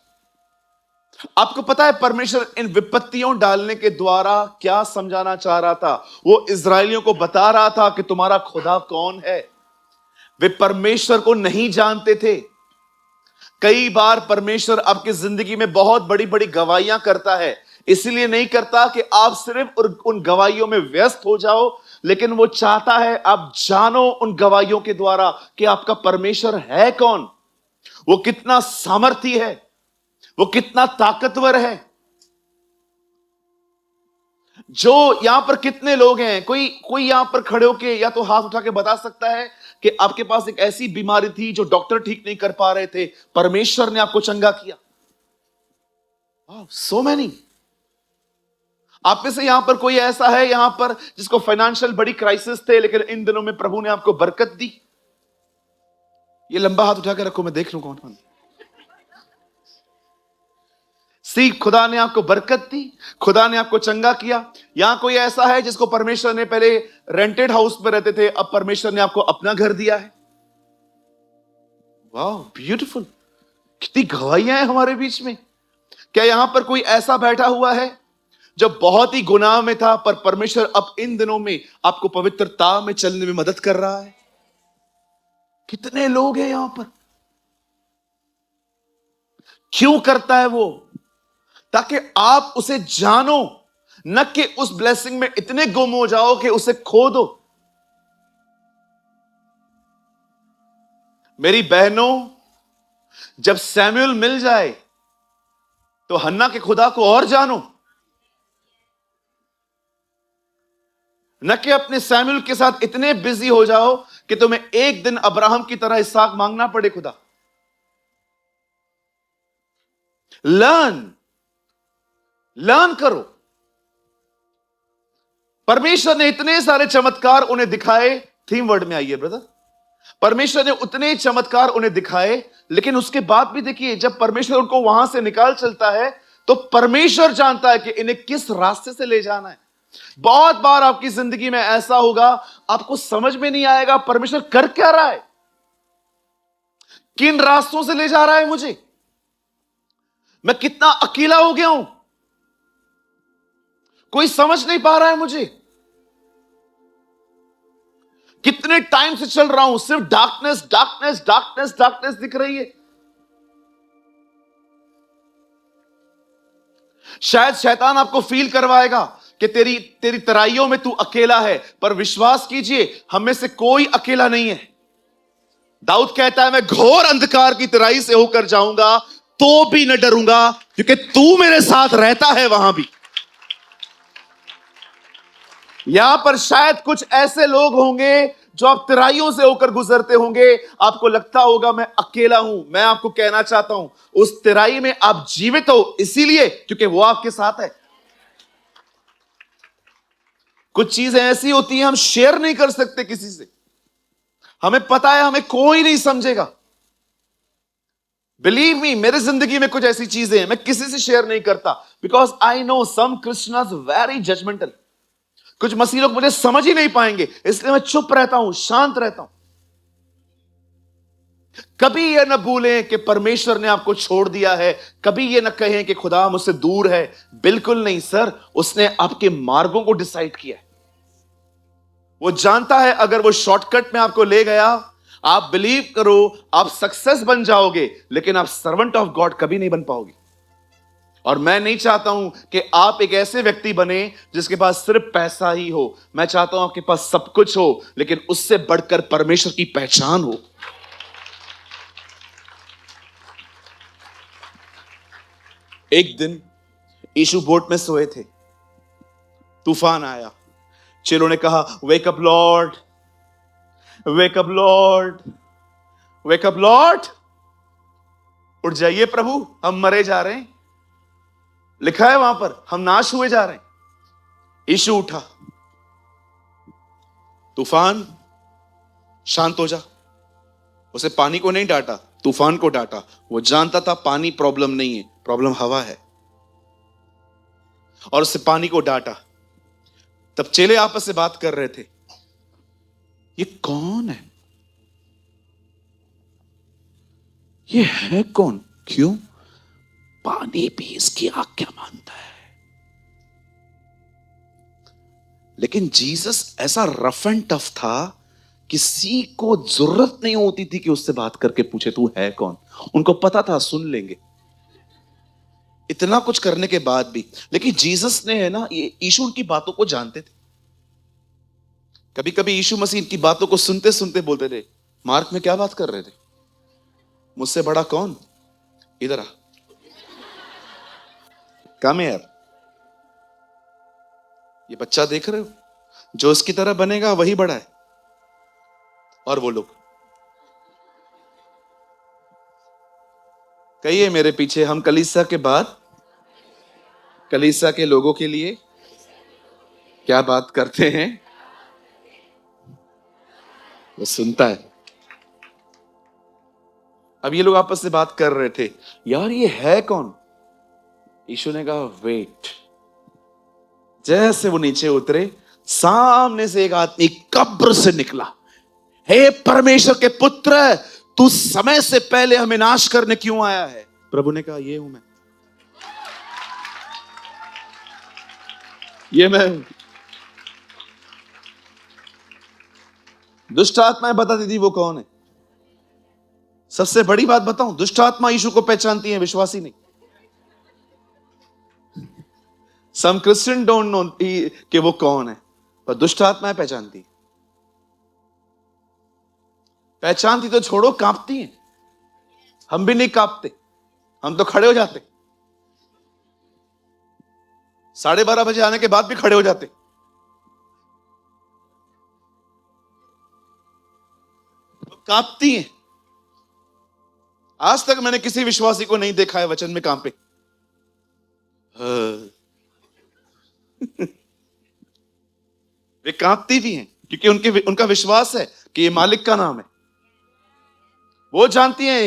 आपको पता है परमेश्वर इन विपत्तियों डालने के द्वारा क्या समझाना चाह रहा था? वो इज़राइलियों को बता रहा था कि तुम्हारा खुदा कौन है। वे परमेश्वर को नहीं जानते थे। कई बार परमेश्वर आपकी जिंदगी में बहुत बड़ी बड़ी गवाहियां करता है, इसलिए नहीं करता कि आप सिर्फ उन गवाहियों में व्यस्त हो जाओ, लेकिन वो चाहता है आप जानो उन गवाहियों के द्वारा कि आपका परमेश्वर है कौन, वो कितना सामर्थी है, वो कितना ताकतवर है। जो यहां पर कितने लोग हैं, कोई यहां पर खड़े होके या तो हाथ उठा के बता सकता है कि आपके पास एक ऐसी बीमारी थी जो डॉक्टर ठीक नहीं कर पा रहे थे, परमेश्वर ने आपको चंगा किया? So many. आप में से यहां पर कोई ऐसा है यहां पर जिसको फाइनेंशियल बड़ी क्राइसिस थे, लेकिन इन दिनों में प्रभु ने आपको बरकत दी? ये लंबा हाथ उठा के रखो, मैं देख लूं कौन कौन। सी, खुदा ने आपको बरकत दी, खुदा ने आपको चंगा किया। यहां कोई ऐसा है जिसको परमेश्वर ने, पहले रेंटेड हाउस में रहते थे, अब परमेश्वर ने आपको अपना घर दिया है? वाह, ब्यूटीफुल। कितनी गवाहियां हैं हमारे बीच में। क्या यहां पर कोई ऐसा बैठा हुआ है जो बहुत ही गुनाह में था, पर परमेश्वर अब इन दिनों में आपको पवित्रता में चलने में मदद कर रहा है? कितने लोग हैं यहां पर। क्यों करता है वो? ताकि आप उसे जानो, न कि उस ब्लेसिंग में इतने गुम हो जाओ कि उसे खो दो। मेरी बहनों, जब सैमुअल मिल जाए तो हन्ना के खुदा को और जानो, न कि अपने सैमुअल के साथ इतने बिजी हो जाओ कि तुम्हें एक दिन अब्राहम की तरह इसहाक मांगना पड़े खुदा। लर्न करो। परमेश्वर ने इतने सारे चमत्कार उन्हें दिखाए। थीम वर्ड में आइए ब्रदर। परमेश्वर ने उतने चमत्कार उन्हें दिखाए, लेकिन उसके बाद भी देखिए, जब परमेश्वर उनको वहां से निकाल चलता है तो परमेश्वर जानता है कि इन्हें किस रास्ते से ले जाना है। बहुत बार आपकी जिंदगी में ऐसा होगा, आपको समझ में नहीं आएगा परमेश्वर कर क्या रहा है, किन रास्तों से ले जा रहा है मुझे, मैं कितना अकेला हो गया हूं, कोई समझ नहीं पा रहा है मुझे, कितने टाइम से चल रहा हूं, सिर्फ डार्कनेस डार्कनेस डार्कनेस डार्कनेस दिख रही है। शायद शैतान आपको फील करवाएगा कि तेरी तराइयों में तू अकेला है, पर विश्वास कीजिए हम में से कोई अकेला नहीं है। दाऊद कहता है, मैं घोर अंधकार की तराई से होकर जाऊंगा तो भी न डरूंगा, क्योंकि तू मेरे साथ रहता है वहां भी। यहां पर शायद कुछ ऐसे लोग होंगे जो आप तराइयों से होकर गुजरते होंगे, आपको लगता होगा मैं अकेला हूं। मैं आपको कहना चाहता हूं, उस तराई में आप जीवित हो इसीलिए क्योंकि वो आपके साथ है। कुछ चीजें ऐसी होती हैं हम शेयर नहीं कर सकते किसी से, हमें पता है हमें कोई नहीं समझेगा, बिलीव मी, मेरे जिंदगी में कुछ ऐसी चीजें हैं मैं किसी से शेयर नहीं करता, because I know some Christians very judgmental. कुछ मसीह लोग मुझे समझ ही नहीं पाएंगे, इसलिए मैं चुप रहता हूं, शांत रहता हूं। कभी यह न भूलें कि परमेश्वर ने आपको छोड़ दिया है, कभी यह न कहें कि खुदा मुझसे दूर है। बिल्कुल नहीं सर, उसने आपके मार्गों को डिसाइड किया है। वो जानता है अगर वो शॉर्टकट में आपको ले गया, आप बिलीव करो आप सक्सेस बन जाओगे, लेकिन आप सर्वेंट ऑफ गॉड कभी नहीं बन पाओगे। और मैं नहीं चाहता हूं कि आप एक ऐसे व्यक्ति बने जिसके पास सिर्फ पैसा ही हो। मैं चाहता हूं आपके पास सब कुछ हो, लेकिन उससे बढ़कर परमेश्वर की पहचान हो। एक दिन यीशु बोट में सोए थे, तूफान आया। चेलों ने कहा, wake up Lord, wake up Lord, wake up Lord. उठ जाइए प्रभु, हम मरे जा रहे हैं। लिखा है वहां पर, हम नाश हुए जा रहे हैं। यीशु उठा, तूफान शांत हो जा। उसे पानी को नहीं डांटा, तूफान को डांटा। वो जानता था पानी प्रॉब्लम नहीं है, प्रॉब्लम हवा है, और उससे पानी को डांटा। तब चेले आपस से बात कर रहे थे, ये कौन है, ये है कौन, क्यों पानी भी इसकी आज्ञा मानता है। लेकिन जीसस ऐसा रफ एंड टफ था, किसी को जरूरत नहीं होती थी कि उससे बात करके पूछे तू है कौन। उनको पता था सुन लेंगे, इतना कुछ करने के बाद भी। लेकिन जीसस ने, है ना, ये यीशु उनकी बातों को जानते थे। कभी कभी यीशु मसीह इनकी बातों को सुनते सुनते बोलते थे, मार्क में क्या बात कर रहे थे, मुझसे बड़ा कौन, इधर आ, कम यार। ये बच्चा देख रहे हो, जो इसकी तरह बनेगा वही बड़ा है। और वो लोग, कहिए मेरे पीछे, हम कलीसिया के बाद कलीसिया के लोगों के लिए क्या बात करते हैं। वो सुनता है। अब ये लोग आपस में बात कर रहे थे, यार ये है कौन। यीशु ने कहा, वेट। जैसे वो नीचे उतरे, सामने से एक आदमी कब्र से निकला। हे परमेश्वर के पुत्र, तू समय से पहले हमें नाश करने क्यों आया है। प्रभु ने कहा, ये हूं मैं, ये मैं। दुष्ट आत्माएं बताती थी वो कौन है। सबसे बड़ी बात बताऊं, दुष्ट आत्मा यीशु को पहचानती है, विश्वासी नहीं। सम क्रिश्चियन डोंट नो कि वो कौन है, पर दुष्ट आत्माएं पहचानती। पहचानती तो छोड़ो, कांपती हैं। हम भी नहीं कांपते, हम तो खड़े हो जाते। 12:30 बजे आने के बाद भी खड़े हो जाते। कांपती हैं। आज तक मैंने किसी विश्वासी को नहीं देखा है वचन में कांपे। वे कांपती भी हैं, क्योंकि उनका विश्वास है कि ये मालिक का नाम है। वो जानती हैं,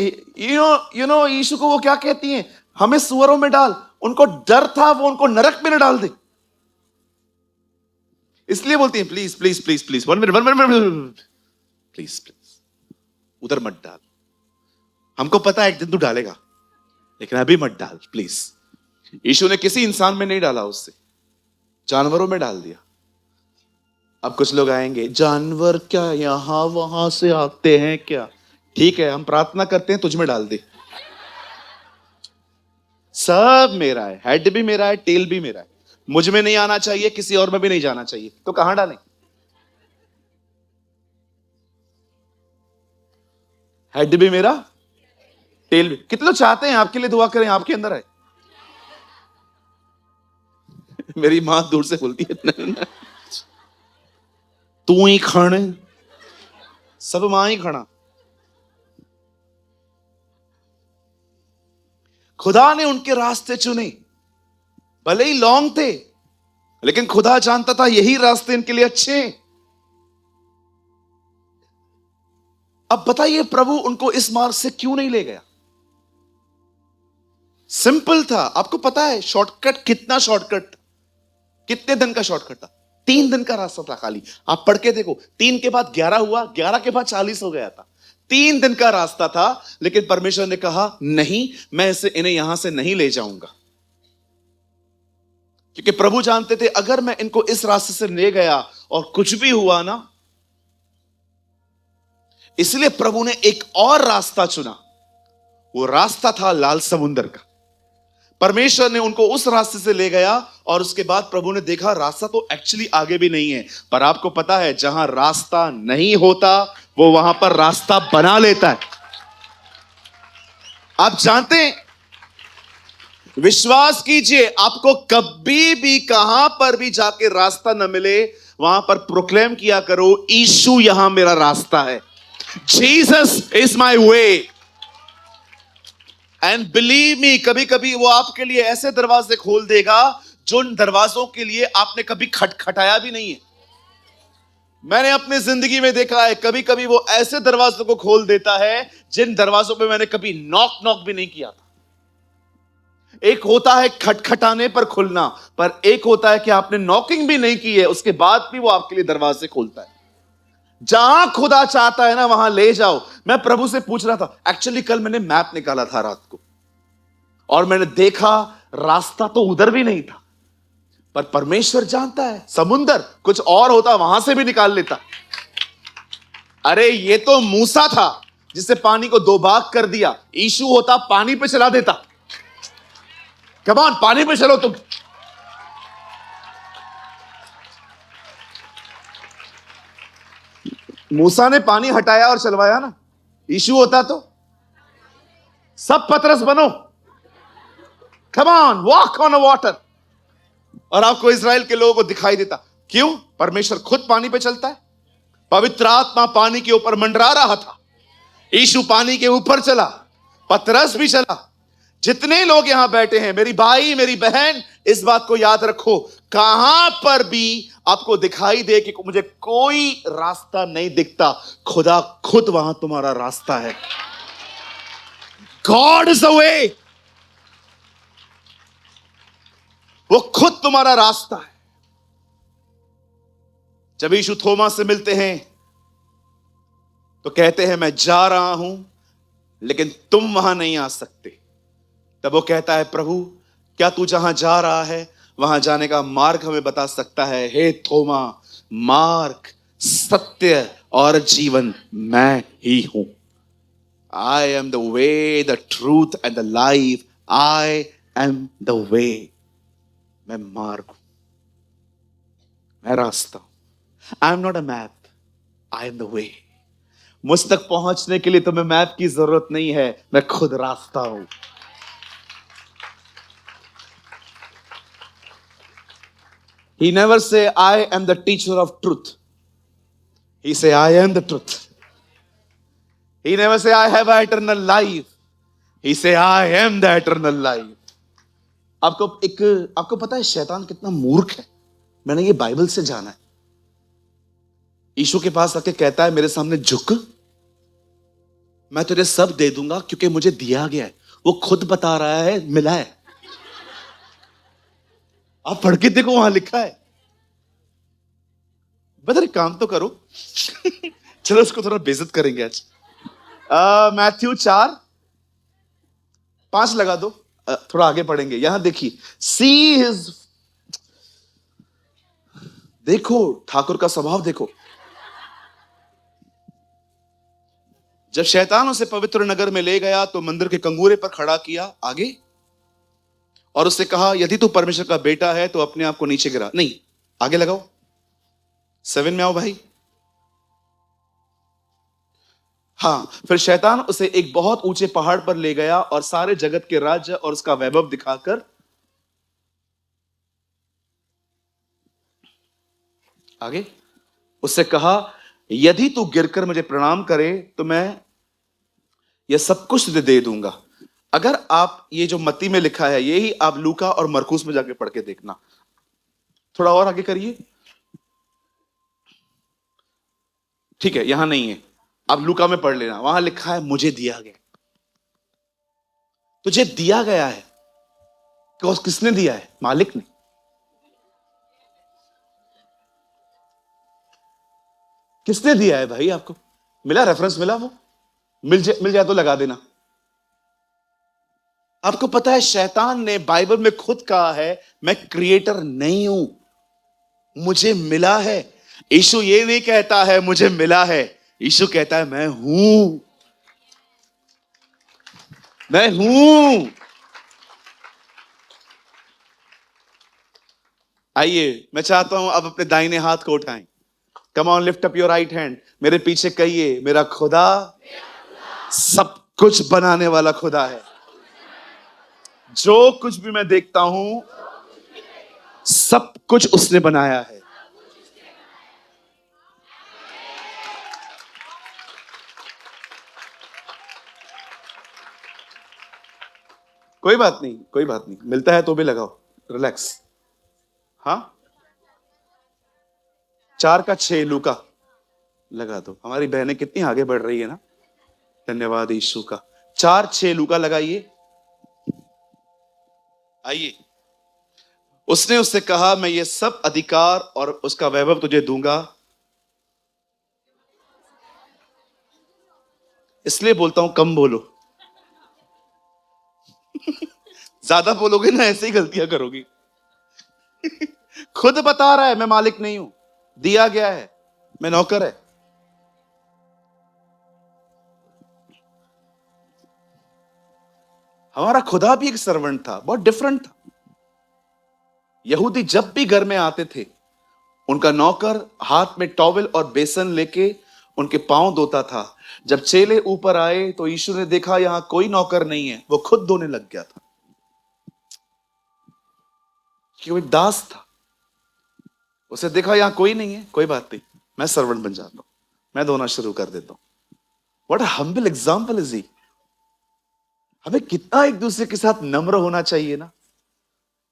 यू नो यीशु को वो क्या कहती हैं, हमें सुअरों में डाल। उनको डर था वो उनको नरक में न डाल दे, इसलिए बोलती हैं, please please please please, one minute please please, उधर मत डाल। हमको पता है एक दिन तू डालेगा, लेकिन अभी मत डाल प्लीज। यीशु ने किसी इंसान में नहीं डाला, उससे जानवरों में डाल दिया। अब कुछ लोग आएंगे, जानवर क्या यहां वहां से आते हैं क्या। ठीक है, हम प्रार्थना करते हैं तुझ में डाल दे। सब मेरा है, हेड भी मेरा है, टेल भी मेरा है। मुझ में नहीं आना चाहिए, किसी और में भी नहीं जाना चाहिए, तो कहां डालें। हेड भी मेरा, टेल भी। कितने लोग चाहते हैं आपके लिए दुआ करें, आपके अंदर है। मेरी मां दूर से बोलती है, तू ही खड़, सब मां ही खड़ा। खुदा ने उनके रास्ते चुने, भले ही लॉन्ग थे, लेकिन खुदा जानता था यही रास्ते इनके लिए अच्छे हैं। अब बताइए प्रभु उनको इस मार्ग से क्यों नहीं ले गया। सिंपल था। आपको पता है शॉर्टकट कितना, शॉर्टकट कितने दिन का शॉर्टकट था? 3 दिन का रास्ता था खाली। आप पढ़ के देखो, 3 के बाद 11 हुआ, 11 के बाद 40 हो गया था। 3 दिन का रास्ता था, लेकिन परमेश्वर ने कहा नहीं, मैं इन्हें यहां से नहीं ले जाऊंगा। क्योंकि प्रभु जानते थे अगर मैं इनको इस रास्ते से ले गया और कुछ भी हुआ ना, इसलिए प्रभु ने एक और रास्ता चुना। वो रास्ता था लाल समुंदर का। परमेश्वर ने उनको उस रास्ते से ले गया और उसके बाद प्रभु ने देखा रास्ता तो एक्चुअली आगे भी नहीं है। पर आपको पता है जहां रास्ता नहीं होता वो वहां पर रास्ता बना लेता है। आप जानते हैं, विश्वास कीजिए, आपको कभी भी कहां पर भी जाके रास्ता न मिले, वहां पर प्रोक्लेम किया करो, यीशु यहां मेरा रास्ता है। Jesus is my way. And believe me, कभी कभी वो आपके लिए ऐसे दरवाजे खोल देगा जो दरवाजों के लिए आपने कभी खटखटाया भी नहीं है। मैंने अपनी जिंदगी में देखा है, कभी कभी वो ऐसे दरवाजों को खोल देता है जिन दरवाजों पे मैंने कभी नॉक भी नहीं किया था। एक होता है खटखटाने पर खुलना, पर एक होता है कि आपने नॉकिंग भी नहीं की है, उसके बाद भी वो आपके लिए दरवाजे खोलता है। जहां खुदा चाहता है ना वहां ले जाओ। मैं प्रभु से पूछ रहा था, एक्चुअली कल मैंने मैप निकाला था रात को और मैंने देखा रास्ता तो उधर भी नहीं था, पर परमेश्वर जानता है समुंदर कुछ और होता वहां से भी निकाल लेता। अरे ये तो मूसा था जिससे पानी को 2 भाग कर दिया, यीशु होता पानी पे चला देता। कम ऑन, पानी पे चलो तुम। मूसा ने पानी हटाया और चलवाया ना, यीशु होता तो सब पतरस बनो, come on, walk on a water. और आपको इजराइल के लोगों को दिखाई देता। क्यों? परमेश्वर खुद पानी पे चलता है। पवित्र आत्मा पानी के ऊपर मंडरा रहा था, यीशु पानी के ऊपर चला, पतरस भी चला। जितने लोग यहां बैठे हैं, मेरी भाई मेरी बहन, इस बात को याद रखो, कहां पर भी आपको दिखाई दे कि मुझे कोई रास्ता नहीं दिखता, खुदा खुद वहां तुम्हारा रास्ता है। गॉड इज द वे। वो खुद तुम्हारा रास्ता है। जब यीशु थोमा से मिलते हैं तो कहते हैं मैं जा रहा हूं लेकिन तुम वहां नहीं आ सकते। तब वो कहता है प्रभु क्या तू जहां जा रहा है वहां जाने का मार्ग हमें बता सकता है? हे थोमा, मार्ग, सत्य और जीवन मैं ही हूं। I am the way, the truth and the life. I am the way. मैं मार्ग हूं, मैं रास्ता हूं। I am not a map, I am the way. मुझ तक पहुंचने के लिए तुम्हें मैप की जरूरत नहीं है, मैं खुद रास्ता हूं। He never say I am the teacher of truth. He say I am the truth. He never say I have eternal life. He say I am the eternal life. आपको पता है शैतान कितना मूर्ख है? मैंने ये बाइबल से जाना है। यीशु के पास आके कहता है मेरे सामने झुक, मैं तुझे सब दे दूंगा क्योंकि मुझे दिया गया है। वो खुद बता रहा है मिला है। आप पढ़ के देखो, वहां लिखा है। बदर काम तो करो। चलो उसको थोड़ा बेइज्जत करेंगे आज। मैथ्यू 4:5 लगा दो, थोड़ा आगे पढ़ेंगे। यहां देखिए, सी हिज, देखो ठाकुर का स्वभाव देखो। जब शैतान उसे पवित्र नगर में ले गया तो मंदिर के कंगूरे पर खड़ा किया आगे और उससे कहा यदि तू परमेश्वर का बेटा है तो अपने आप को नीचे गिरा। नहीं, आगे लगाओ, 7 में आओ भाई। हां, फिर शैतान उसे एक बहुत ऊंचे पहाड़ पर ले गया और सारे जगत के राज्य और उसका वैभव दिखाकर आगे उससे कहा यदि तू गिरकर मुझे प्रणाम करे तो मैं यह सब कुछ तुझे दे दूंगा। अगर आप ये जो मत्ती में लिखा है यही आप लूका और मरकुस में जाके पढ़ के देखना। थोड़ा और आगे करिए। ठीक है, यहां नहीं है, आप लूका में पढ़ लेना, वहां लिखा है मुझे दिया गया। तुझे दिया गया है। किसने दिया है? मालिक ने। किसने दिया है भाई आपको? मिला? रेफरेंस मिला? वो मिल जाए तो लगा देना। आपको पता है शैतान ने बाइबल में खुद कहा है, मैं क्रिएटर नहीं हूं, मुझे मिला है। यीशु ये नहीं कहता है मुझे मिला है, यीशु कहता है मैं हूं, मैं हूं। आइए, मैं चाहता हूं अब अपने दाहिने हाथ को उठाएं। Come on, lift up your right hand. मेरे पीछे कहिए, मेरा खुदा सब कुछ बनाने वाला खुदा है। जो कुछ भी मैं देखता हूं सब कुछ उसने बनाया है। कोई बात नहीं, कोई बात नहीं, मिलता है तो भी लगाओ, रिलैक्स। हाँ, 4 का 6 लूका लगा दो। हमारी बहनें कितनी आगे बढ़ रही है ना, धन्यवाद यीशु का। 4-6 लूका लगाइए। आइए, उसने उससे कहा, मैं ये सब अधिकार और उसका वैभव तुझे दूंगा। इसलिए बोलता हूं कम बोलो। ज्यादा बोलोगे ना ऐसे ही गलतियां करोगी। खुद बता रहा है मैं मालिक नहीं हूं, दिया गया है, मैं नौकर है। हमारा खुदा भी एक सर्वेंट था, बहुत डिफरेंट था। यहूदी जब भी घर में आते थे, उनका नौकर हाथ में टॉवेल और बेसन लेके उनके पांव धोता था। जब चेले ऊपर आए तो यीशु ने देखा यहां कोई नौकर नहीं है, वो खुद धोने लग गया था, कि वो एक दास था। उसे देखा यहां कोई नहीं है, कोई बात नहीं, मैं सर्वेंट बन जाता हूं, मैं धोना शुरू कर देता हूं। What a humble example is he. हमें कितना एक दूसरे के साथ नम्र होना चाहिए ना,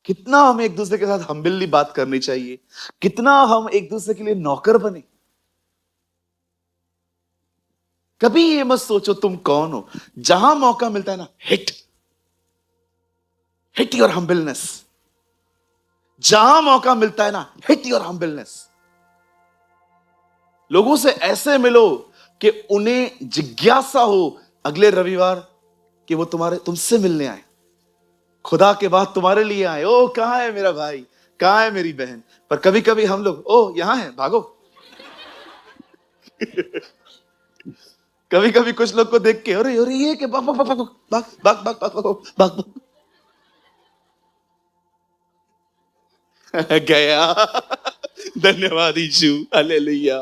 कितना हमें एक दूसरे के साथ हम्बली बात करनी चाहिए, कितना हम एक दूसरे के लिए नौकर बने। कभी ये मत सोचो तुम कौन हो। जहां मौका मिलता है ना, हिट योर हम्बलनेस। जहां मौका मिलता है ना, हिट योर हम्बलनेस। लोगों से ऐसे मिलो कि उन्हें जिज्ञासा हो अगले रविवार कि वो तुमसे मिलने आए, खुदा के बाद तुम्हारे लिए आए। ओ कहां है मेरा भाई, कहां है मेरी बहन। पर कभी कभी हम लोग, ओ यहां है, भागो। कभी कभी कुछ लोग को देख के, अरे अरे ये के भाग भाग भाग भाग भाग भाग भाग भाग भाग भाग गया। धन्यवाद यीशु, हालेलुया।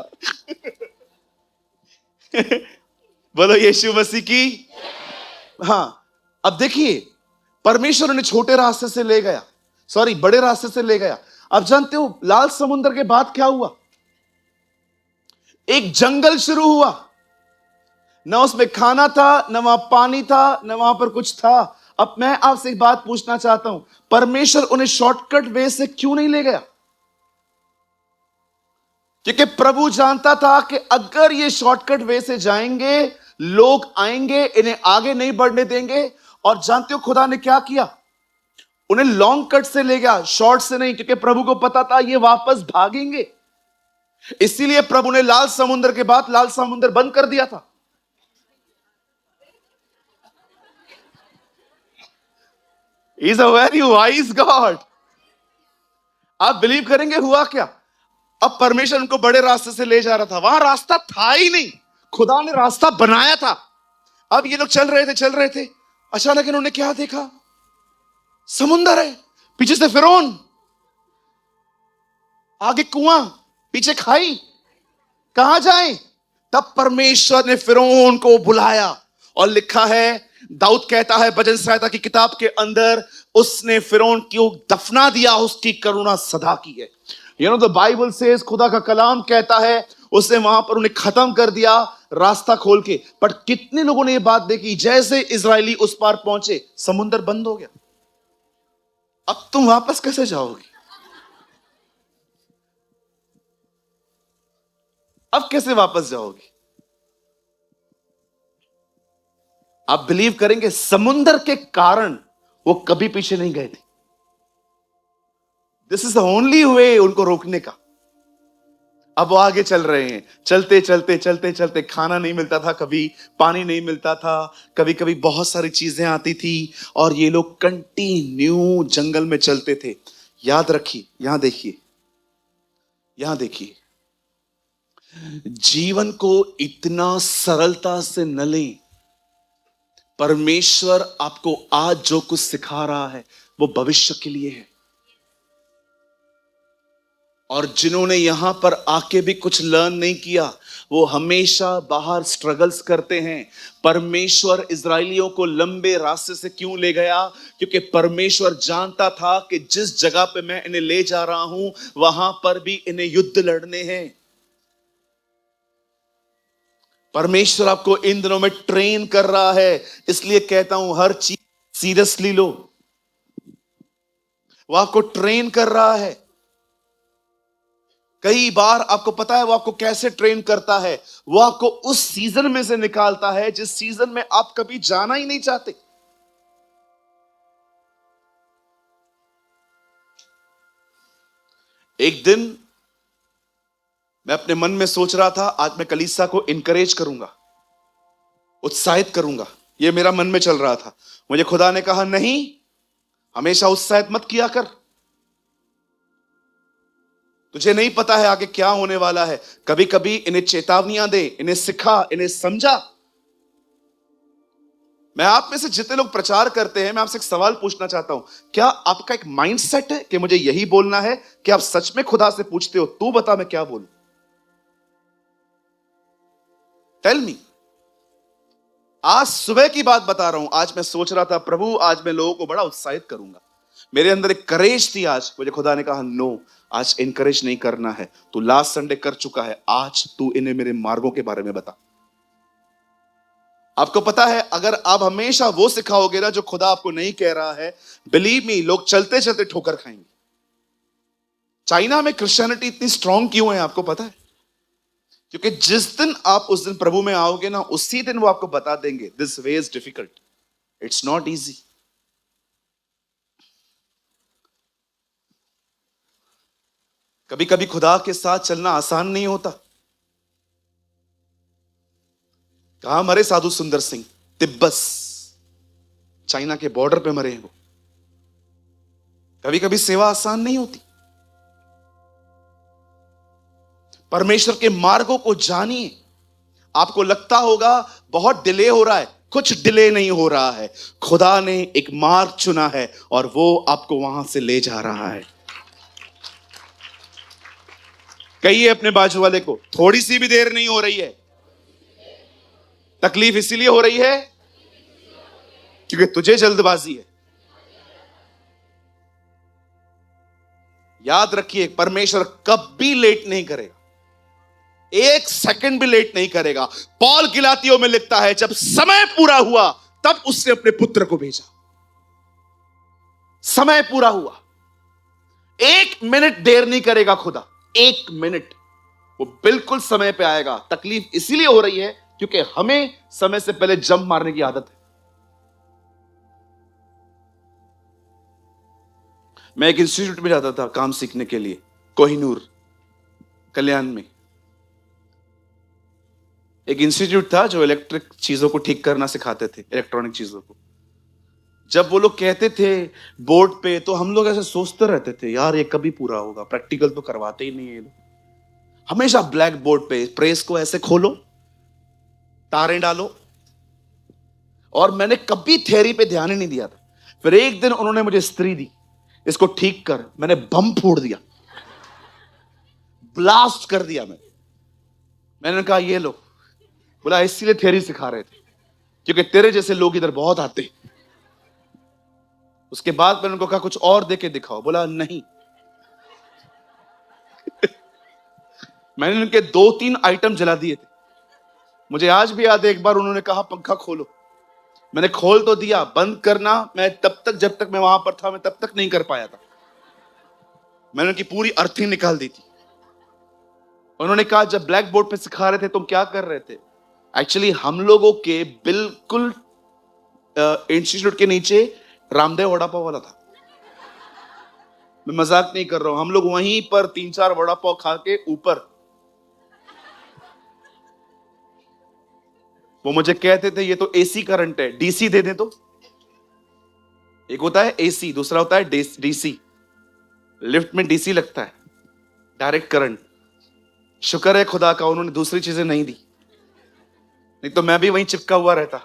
बोलो यीशु मसीह की। हाँ, अब देखिए, परमेश्वर उन्हें छोटे रास्ते से ले गया, सॉरी बड़े रास्ते से ले गया। अब जानते हो लाल समुद्र के बाद क्या हुआ? एक जंगल शुरू हुआ। ना उसमें खाना था, ना वहां पानी था, ना वहां पर कुछ था। अब मैं आपसे एक बात पूछना चाहता हूं, परमेश्वर उन्हें शॉर्टकट वे से क्यों नहीं ले गया? क्योंकि प्रभु जानता था कि अगर ये शॉर्टकट वे से जाएंगे, लोग आएंगे, इन्हें आगे नहीं बढ़ने देंगे। और जानते हो खुदा ने क्या किया? उन्हें लॉन्ग कट से ले गया, शॉर्ट से नहीं, क्योंकि प्रभु को पता था ये वापस भागेंगे। इसीलिए प्रभु ने लाल समुद्र के बाद लाल समुद्र बंद कर दिया था। He is a very wise God। आप बिलीव करेंगे हुआ क्या? अब परमेश्वर उनको बड़े रास्ते से ले जा रहा था, वहां रास्ता था ही नहीं, खुदा ने रास्ता बनाया था। अब ये लोग चल रहे थे, अचानक इन्होंने क्या देखा? समुंदर है, पीछे से फिरौन, आगे कुआं, पीछे खाई, कहां जाएं? तब परमेश्वर ने फिरौन को बुलाया। और लिखा है, दाऊद कहता है भजन संहिता की किताब के अंदर, उसने फिरौन को दफना दिया, उसकी करुणा सदा की है। You know the Bible says, खुदा का कलाम कहता है उसने वहां पर उन्हें खत्म कर दिया, रास्ता खोल के। पर कितने लोगों ने यह बात देखी, जैसे इजरायली उस पार पहुंचे समुंदर बंद हो गया। अब तुम वापस कैसे जाओगे? अब कैसे वापस जाओगे? आप बिलीव करेंगे, समुंदर के कारण वो कभी पीछे नहीं गए थे। This is the only way उनको रोकने का। अब वो आगे चल रहे हैं, चलते चलते चलते चलते, खाना नहीं मिलता था कभी, पानी नहीं मिलता था कभी, कभी बहुत सारी चीजें आती थी, और ये लोग कंटिन्यू जंगल में चलते थे। याद रखिए, यहां देखिए, यहां देखिए, जीवन को इतना सरलता से न लें। परमेश्वर आपको आज जो कुछ सिखा रहा है वो भविष्य के लिए है। और जिन्होंने यहां पर आके भी कुछ लर्न नहीं किया, वो हमेशा बाहर स्ट्रगल्स करते हैं। परमेश्वर इजरायलियों को लंबे रास्ते से क्यों ले गया? क्योंकि परमेश्वर जानता था कि जिस जगह पे मैं इन्हें ले जा रहा हूं, वहां पर भी इन्हें युद्ध लड़ने हैं। परमेश्वर आपको इन दिनों में ट्रेन कर रहा है, इसलिए कहता हूं हर चीज सीरियसली लो। वो आपको ट्रेन कर रहा है। कई बार आपको पता है वो आपको कैसे ट्रेन करता है? वो आपको उस सीजन में से निकालता है जिस सीजन में आप कभी जाना ही नहीं चाहते। एक दिन मैं अपने मन में सोच रहा था, आज मैं कलीसिया को इनकरेज करूंगा, उत्साहित करूंगा। यह मेरा मन में चल रहा था। मुझे खुदा ने कहा, नहीं, हमेशा उत्साहित मत किया कर, तुझे नहीं पता है आगे क्या होने वाला है। कभी कभी इन्हें चेतावनियां दे, इन्हें सिखा, इन्हें समझा। मैं आप में से जितने लोग प्रचार करते हैं, मैं आपसे एक सवाल पूछना चाहता हूं, क्या आपका एक माइंडसेट है कि मुझे यही बोलना है, कि आप सच में खुदा से पूछते हो, तू बता मैं क्या बोलूं? Tell me. आज सुबह की बात बता रहा हूं। आज मैं सोच रहा था, प्रभु आज मैं लोगों को बड़ा उत्साहित करूंगा। मेरे अंदर एक करेज थी। आज मुझे खुदा ने कहा, नो, आज इनकरेज नहीं करना है, तू लास्ट संडे कर चुका है, आज तू इन्हें मेरे मार्गों के बारे में बता। आपको पता है, अगर आप हमेशा वो सिखाओगे ना जो खुदा आपको नहीं कह रहा है, बिलीव मी, लोग चलते चलते ठोकर खाएंगे। चाइना में क्रिश्चियनिटी इतनी स्ट्रांग क्यों है आपको पता है? क्योंकि जिस दिन आप उस दिन प्रभु में आओगे ना, उसी दिन वो आपको बता देंगे, this way is difficult, it's not easy. कभी कभी खुदा के साथ चलना आसान नहीं होता। कहां मरे साधु सुंदर सिंह? तिब्बत, चाइना के बॉर्डर पे मरे हैं वो। कभी कभी सेवा आसान नहीं होती। परमेश्वर के मार्गों को जानिए। आपको लगता होगा बहुत डिले हो रहा है, कुछ डिले नहीं हो रहा है। खुदा ने एक मार्ग चुना है और वो आपको वहां से ले जा रहा है। कहिए अपने बाजू वाले को, थोड़ी सी भी देर नहीं हो रही है। तकलीफ इसीलिए हो रही है क्योंकि तुझे जल्दबाजी है। याद रखिए, परमेश्वर कभी लेट नहीं करेगा, एक सेकंड भी लेट नहीं करेगा। पौल गिलातियों में लिखता है, जब समय पूरा हुआ तब उसने अपने पुत्र को भेजा। समय पूरा हुआ, एक मिनट देर नहीं करेगा खुदा, एक मिनट, वो बिल्कुल समय पे आएगा। तकलीफ इसीलिए हो रही है क्योंकि हमें समय से पहले जंप मारने की आदत है। मैं एक इंस्टीट्यूट में जाता था काम सीखने के लिए, कोहिनूर, कल्याण में एक इंस्टीट्यूट था जो इलेक्ट्रिक चीजों को ठीक करना सिखाते थे, इलेक्ट्रॉनिक चीजों को। जब वो लोग कहते थे बोर्ड पे, तो हम लोग ऐसे सोचते रहते थे, यार ये कभी पूरा होगा, प्रैक्टिकल तो करवाते ही नहीं है लोग। हमेशा ब्लैक बोर्ड पे प्रेस को ऐसे खोलो, तारें डालो, और मैंने कभी थ्योरी पे ध्यान ही नहीं दिया था। फिर एक दिन उन्होंने मुझे स्त्री दी, इसको ठीक कर। मैंने बम फोड़ दिया, ब्लास्ट कर दिया। मैंने कहा ये लो। बोला इसीलिए थ्योरी सिखा रहे थे क्योंकि तेरे जैसे लोग इधर बहुत आते हैं। उसके बाद मैंने उनको कहा कुछ और देके दिखाओ। बोला नहीं। मैंने उनके 2-3 आइटम जला दिए थे। मुझे आज भी याद है, एक बार उन्होंने कहा पंखा खोलो, मैंने खोल तो दिया, बंद करना मैं तब तक, जब तक मैं वहां पर था, मैं तब तक नहीं कर पाया था। मैंने उनकी पूरी अर्थिंग निकाल दी थी। उन्होंने कहा जब ब्लैक बोर्ड पे सिखा रहे थे तुम क्या कर रहे थे? एक्चुअली हम लोगों के बिल्कुल इंस्टीट्यूट के नीचे रामदेव वड़ा पाव वाला था। मैं मजाक नहीं कर रहा हूं, हम लोग वहीं पर 3-4 वड़ा पाव खा के ऊपर, वो मुझे कहते थे ये तो एसी करंट है, डीसी दे दे तो। एक होता है एसी, दूसरा होता है डीसी। लिफ्ट में डीसी लगता है, डायरेक्ट करंट। शुक्र है खुदा का उन्होंने दूसरी चीजें नहीं दी, नहीं तो मैं भी वहीं चिपका हुआ रहता।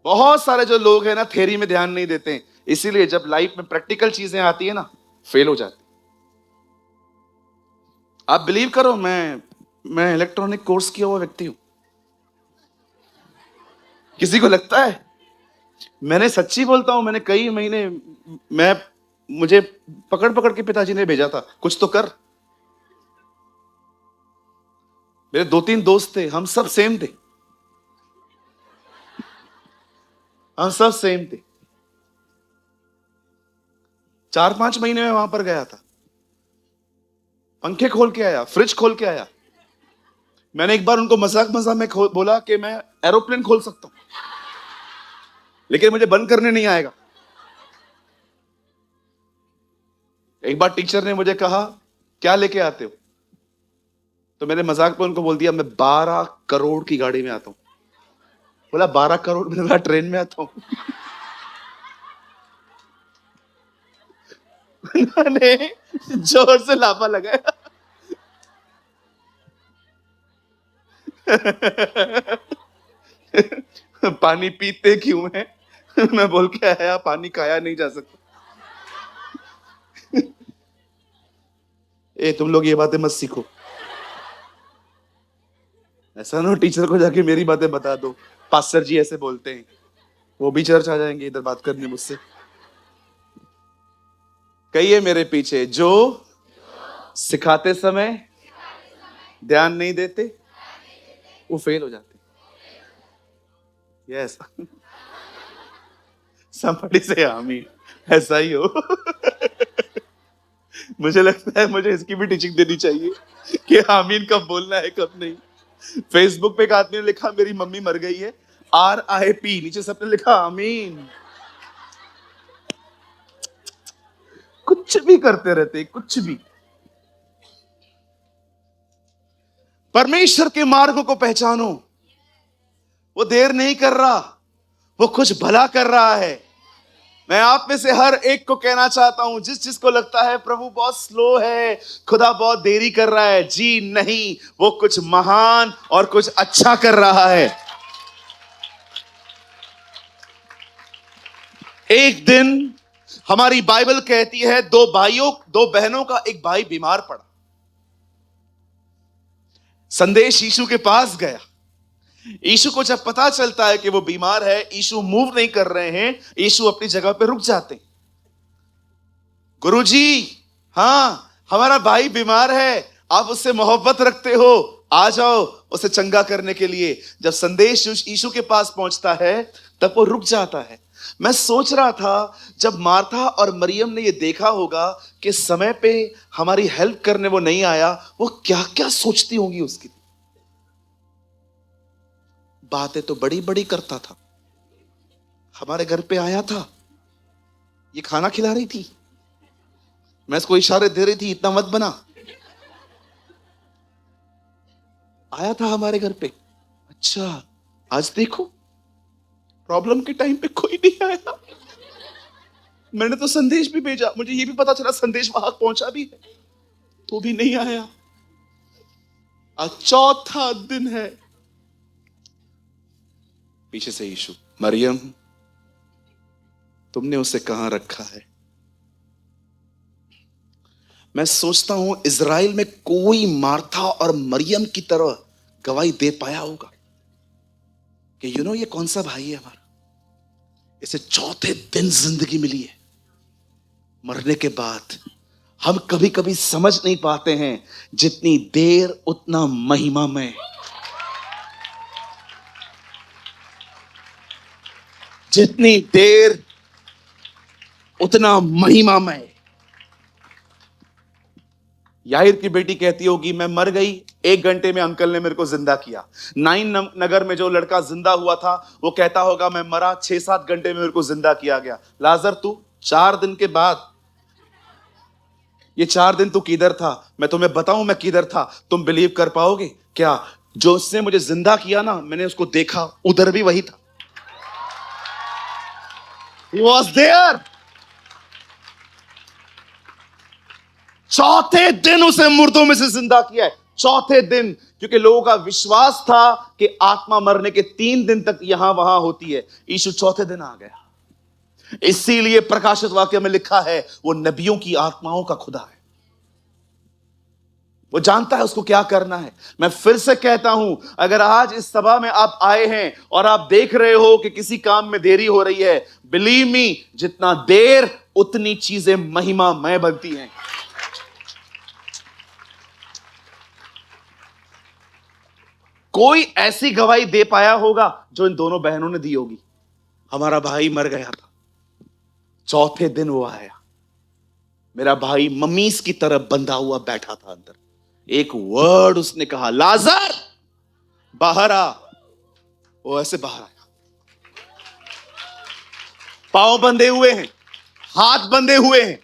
बहुत सारे जो लोग हैं ना थ्योरी में ध्यान नहीं देते हैं, इसीलिए जब लाइफ में प्रैक्टिकल चीजें आती है ना फेल हो जाते। आप बिलीव करो, मैं इलेक्ट्रॉनिक कोर्स किया हुआ व्यक्ति हूं। किसी को लगता है? मैंने सच्ची बोलता हूं, मैंने कई महीने मुझे पकड़ पकड़ के पिताजी ने भेजा था, कुछ तो कर। मेरे 2-3 दोस्त थे, हम सब सेम थे, हम सब सेम थे। 4-5 महीने में वहां पर गया था, पंखे खोल के आया, फ्रिज खोल के आया। मैंने एक बार उनको मजाक में बोला कि मैं एरोप्लेन खोल सकता हूं, लेकिन मुझे बंद करने नहीं आएगा। एक बार टीचर ने मुझे कहा क्या लेके आते हो, तो मैंने मजाक में उनको बोल दिया मैं 12 करोड़ की गाड़ी में आता हूं। बोला 12 करोड़ में? मैं ट्रेन में आता हूं। उन्होंने जोर से लाफा लगाया। पानी पीते क्यों है? मैं बोल के आया पानी खाया नहीं जा सकता। तुम लोग ये बातें मत सीखो, ऐसा ना टीचर को जाके मेरी बातें बता दो, पास्टर जी ऐसे बोलते हैं, वो भी चर्च आ जाएंगे इधर बात करने मुझसे। कहिए मेरे पीछे, जो सिखाते समय ध्यान नहीं देते वो फेल हो जाते। यस, somebody say आमीन। ऐसा ही हो। मुझे लगता है मुझे इसकी भी टीचिंग देनी चाहिए कि आमीन कब बोलना है कब नहीं। फेसबुक पे एक आदमी ने लिखा मेरी मम्मी मर गई है, RIP, नीचे सबने लिखा आमीन। कुछ भी करते रहते, कुछ भी। परमेश्वर के मार्गों को पहचानो, वो देर नहीं कर रहा, वो कुछ भला कर रहा है। मैं आप में से हर एक को कहना चाहता हूं, जिसको लगता है प्रभु बहुत स्लो है, खुदा बहुत देरी कर रहा है, जी नहीं, वो कुछ महान और कुछ अच्छा कर रहा है। एक दिन हमारी बाइबल कहती है दो बहनों का एक भाई बीमार पड़ा। संदेश यीशु के पास गया। यीशु को जब पता चलता है कि वो बीमार है, यीशु मूव नहीं कर रहे हैं, यीशु अपनी जगह पे रुक जाते। गुरुजी, हाँ हमारा भाई बीमार है, आप उससे मोहब्बत रखते हो, आ जाओ उसे चंगा करने के लिए। जब संदेश यीशु के पास पहुंचता है तब वो रुक जाता है। मैं सोच रहा था जब मार्था और मरियम ने ये देखा होगा कि समय पे हमारी हेल्प करने वो नहीं आया, वो क्या क्या सोचती होंगी उसकी। बातें तो बड़ी बड़ी करता था, हमारे घर पे आया था, ये खाना खिला रही थी, मैं इसको इशारे दे रही थी इतना मत बना, आया था हमारे घर पे। अच्छा आज देखो प्रॉब्लम के टाइम पे कोई नहीं आया। मैंने तो संदेश भी भेजा, मुझे ये भी पता चला संदेश वहां पहुंचा भी है, तो भी नहीं आया। आज चौथा दिन है। पीछे से यीशु, मरियम तुमने उसे कहां रखा है? मैं सोचता हूं इज़राइल में कोई मार्था और मरियम की तरह गवाही दे पाया होगा कि ये कौन सा भाई है हमारा, इसे चौथे दिन जिंदगी मिली है। मरने के बाद हम कभी कभी समझ नहीं पाते हैं, जितनी देर उतना महिमामय, जितनी देर उतना महिमामय। याहिर की बेटी कहती होगी मैं मर गई, 1 घंटे में अंकल ने मेरे को जिंदा किया। 9 नगर में जो लड़का जिंदा हुआ था वो कहता होगा मैं मरा, 6-7 घंटे में मेरे को जिंदा किया गया। लाजर तू 4 दिन के बाद ये 4 दिन तू किधर था? मैं तुम्हें बताऊं मैं किधर था, तुम बिलीव कर पाओगे क्या? जो उसने मुझे जिंदा किया ना, मैंने उसको देखा, उधर भी वही था। He was there. चौथे दिन उसे मुर्दों में से जिंदा किया है, चौथे दिन। क्योंकि लोगों का विश्वास था कि आत्मा मरने के 3 दिन तक यहां वहां होती है। यीशु चौथे दिन आ गया। इसीलिए प्रकाशित वाक्य में लिखा है वो नबियों की आत्माओं का खुदा है। वो जानता है उसको क्या करना है। मैं फिर से कहता हूं, अगर आज इस सभा में आप आए हैं और आप देख रहे हो कि किसी काम में देरी हो रही है, बिलीव मी, जितना देर उतनी चीजें महिमामय बनती हैं। कोई ऐसी गवाही दे पाया होगा जो इन दोनों बहनों ने दी होगी। हमारा भाई मर गया था, चौथे दिन वो आया। मेरा भाई ममीज की तरह बंधा हुआ बैठा था अंदर। एक वर्ड उसने कहा, लाजर बाहर आ। वो ऐसे बाहर आया। पांव बंधे हुए हैं, हाथ बंधे हुए हैं,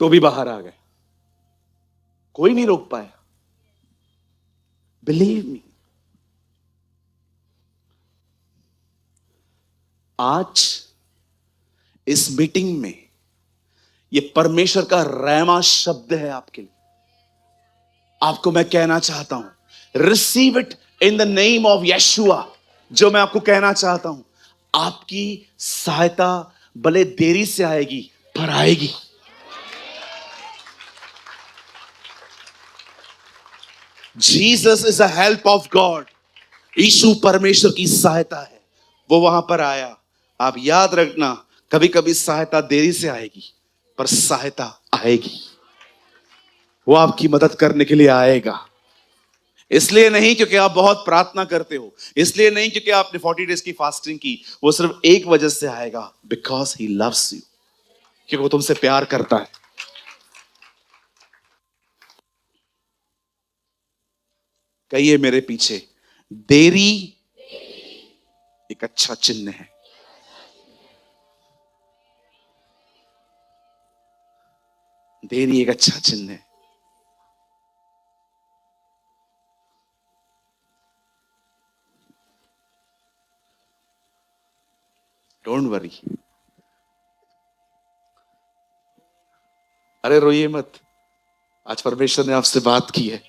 तो भी बाहर आ गए। कोई नहीं रोक पाया। बिलीव मी, आज इस मीटिंग में ये परमेश्वर का रैमा शब्द है आपके लिए। आपको मैं कहना चाहता हूं, receive it in the name of यशुआ। जो मैं आपको कहना चाहता हूं, आपकी सहायता भले देरी से आएगी पर आएगी। Jesus is a help of God. यीशु परमेश्वर की सहायता है। वो वहां पर आया। आप याद रखना, कभी कभी सहायता देरी से आएगी पर सहायता आएगी। वो आपकी मदद करने के लिए आएगा। इसलिए नहीं क्योंकि आप बहुत प्रार्थना करते हो, इसलिए नहीं क्योंकि आपने 40 डेज की फास्टिंग की। वो सिर्फ एक वजह से आएगा, बिकॉज ही लव्स यू, क्योंकि वो तुमसे प्यार करता है। कहिए मेरे पीछे, देरी एक अच्छा चिन्ह है। देरी एक अच्छा चिन्ह है। Don't worry. अरे रोइए मत, आज परमेश्वर ने आपसे बात की है।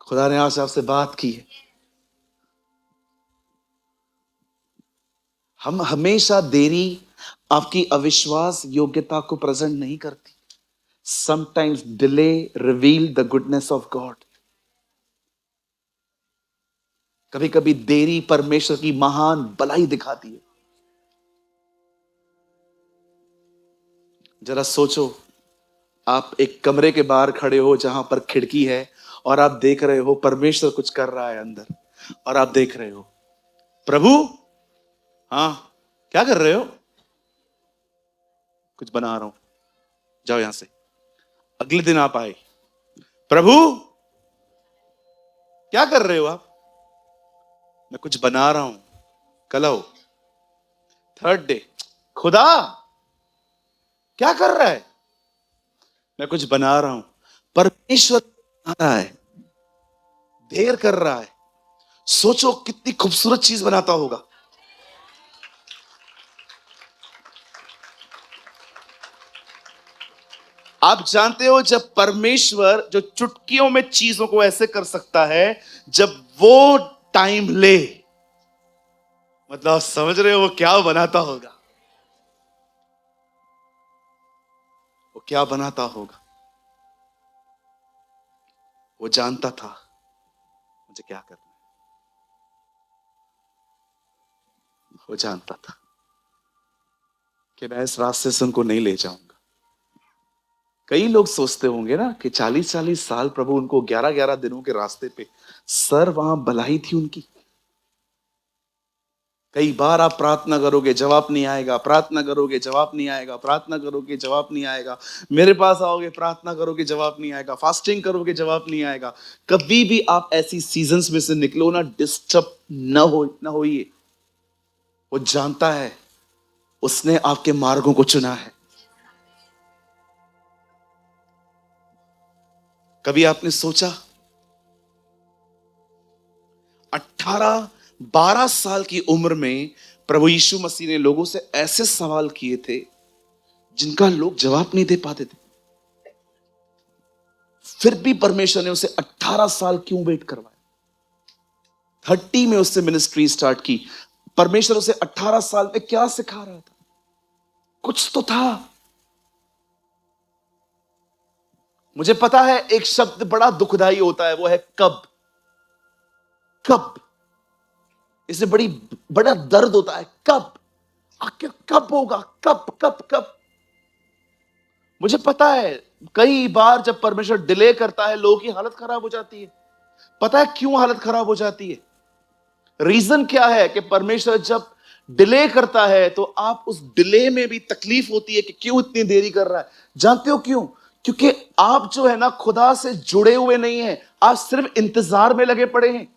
खुदा ने आज आपसे बात की है। हम हमेशा देरी आपकी अविश्वास योग्यता को प्रेजेंट नहीं करती। Sometimes delay reveal the goodness of God. कभी कभी देरी परमेश्वर की महान भलाई दिखाती है। जरा सोचो, आप एक कमरे के बाहर खड़े हो जहां पर खिड़की है और आप देख रहे हो परमेश्वर कुछ कर रहा है अंदर, और आप देख रहे हो, प्रभु हाँ क्या कर रहे हो? कुछ बना रहा हूं, जाओ यहां से। अगले दिन आप आए, प्रभु क्या कर रहे हो आप? मैं कुछ बना रहा हूं। कल आओ। थर्ड डे, खुदा क्या कर रहा है? मैं कुछ बना रहा हूं। परमेश्वर बना रहा है, देर कर रहा है। सोचो कितनी खूबसूरत चीज बनाता होगा। आप जानते हो, जब परमेश्वर जो चुटकियों में चीजों को ऐसे कर सकता है, जब वो टाइम ले, मतलब आप समझ रहे हो वो क्या बनाता होगा? वो क्या बनाता होगा? वो जानता था मुझे क्या करना है। वो जानता था कि मैं इस रास्ते से उनको नहीं ले जाऊंगा। कई लोग सोचते होंगे ना कि 40-40 साल प्रभु उनको 11-11 दिनों के रास्ते पे, सर वहां भलाई थी उनकी। कई बार आप प्रार्थना करोगे जवाब नहीं आएगा, प्रार्थना करोगे जवाब नहीं आएगा, प्रार्थना करोगे जवाब नहीं आएगा, मेरे पास आओगे प्रार्थना करोगे जवाब नहीं आएगा, फास्टिंग करोगे जवाब नहीं आएगा। कभी भी आप ऐसी सीजन्स में से निकलो ना, डिस्टर्ब न होइए। वो जानता है उसने आपके मार्गों को चुना है। कभी आपने सोचा 18-12 साल की उम्र में प्रभु यीशु मसीह ने लोगों से ऐसे सवाल किए थे जिनका लोग जवाब नहीं दे पाते थे, फिर भी परमेश्वर ने उसे 18 साल क्यों वेट करवाया? 30 में उससे मिनिस्ट्री स्टार्ट की। परमेश्वर उसे 18 साल में क्या सिखा रहा था? कुछ तो था। मुझे पता है एक शब्द बड़ा दुखदाई होता है, वो है कब। कब, इसे बड़ा दर्द होता है। कब, आखिर कब होगा? कब कब कब? मुझे पता है कई बार जब परमेश्वर डिले करता है लोगों की हालत खराब हो जाती है। पता है क्यों हालत खराब हो जाती है? रीजन क्या है कि परमेश्वर जब डिले करता है तो आप उस डिले में भी तकलीफ होती है कि क्यों इतनी देरी कर रहा है। जानते हो क्यों? क्योंकि आप जो है ना खुदा से जुड़े हुए नहीं हैं, आप सिर्फ इंतजार में लगे पड़े हैं।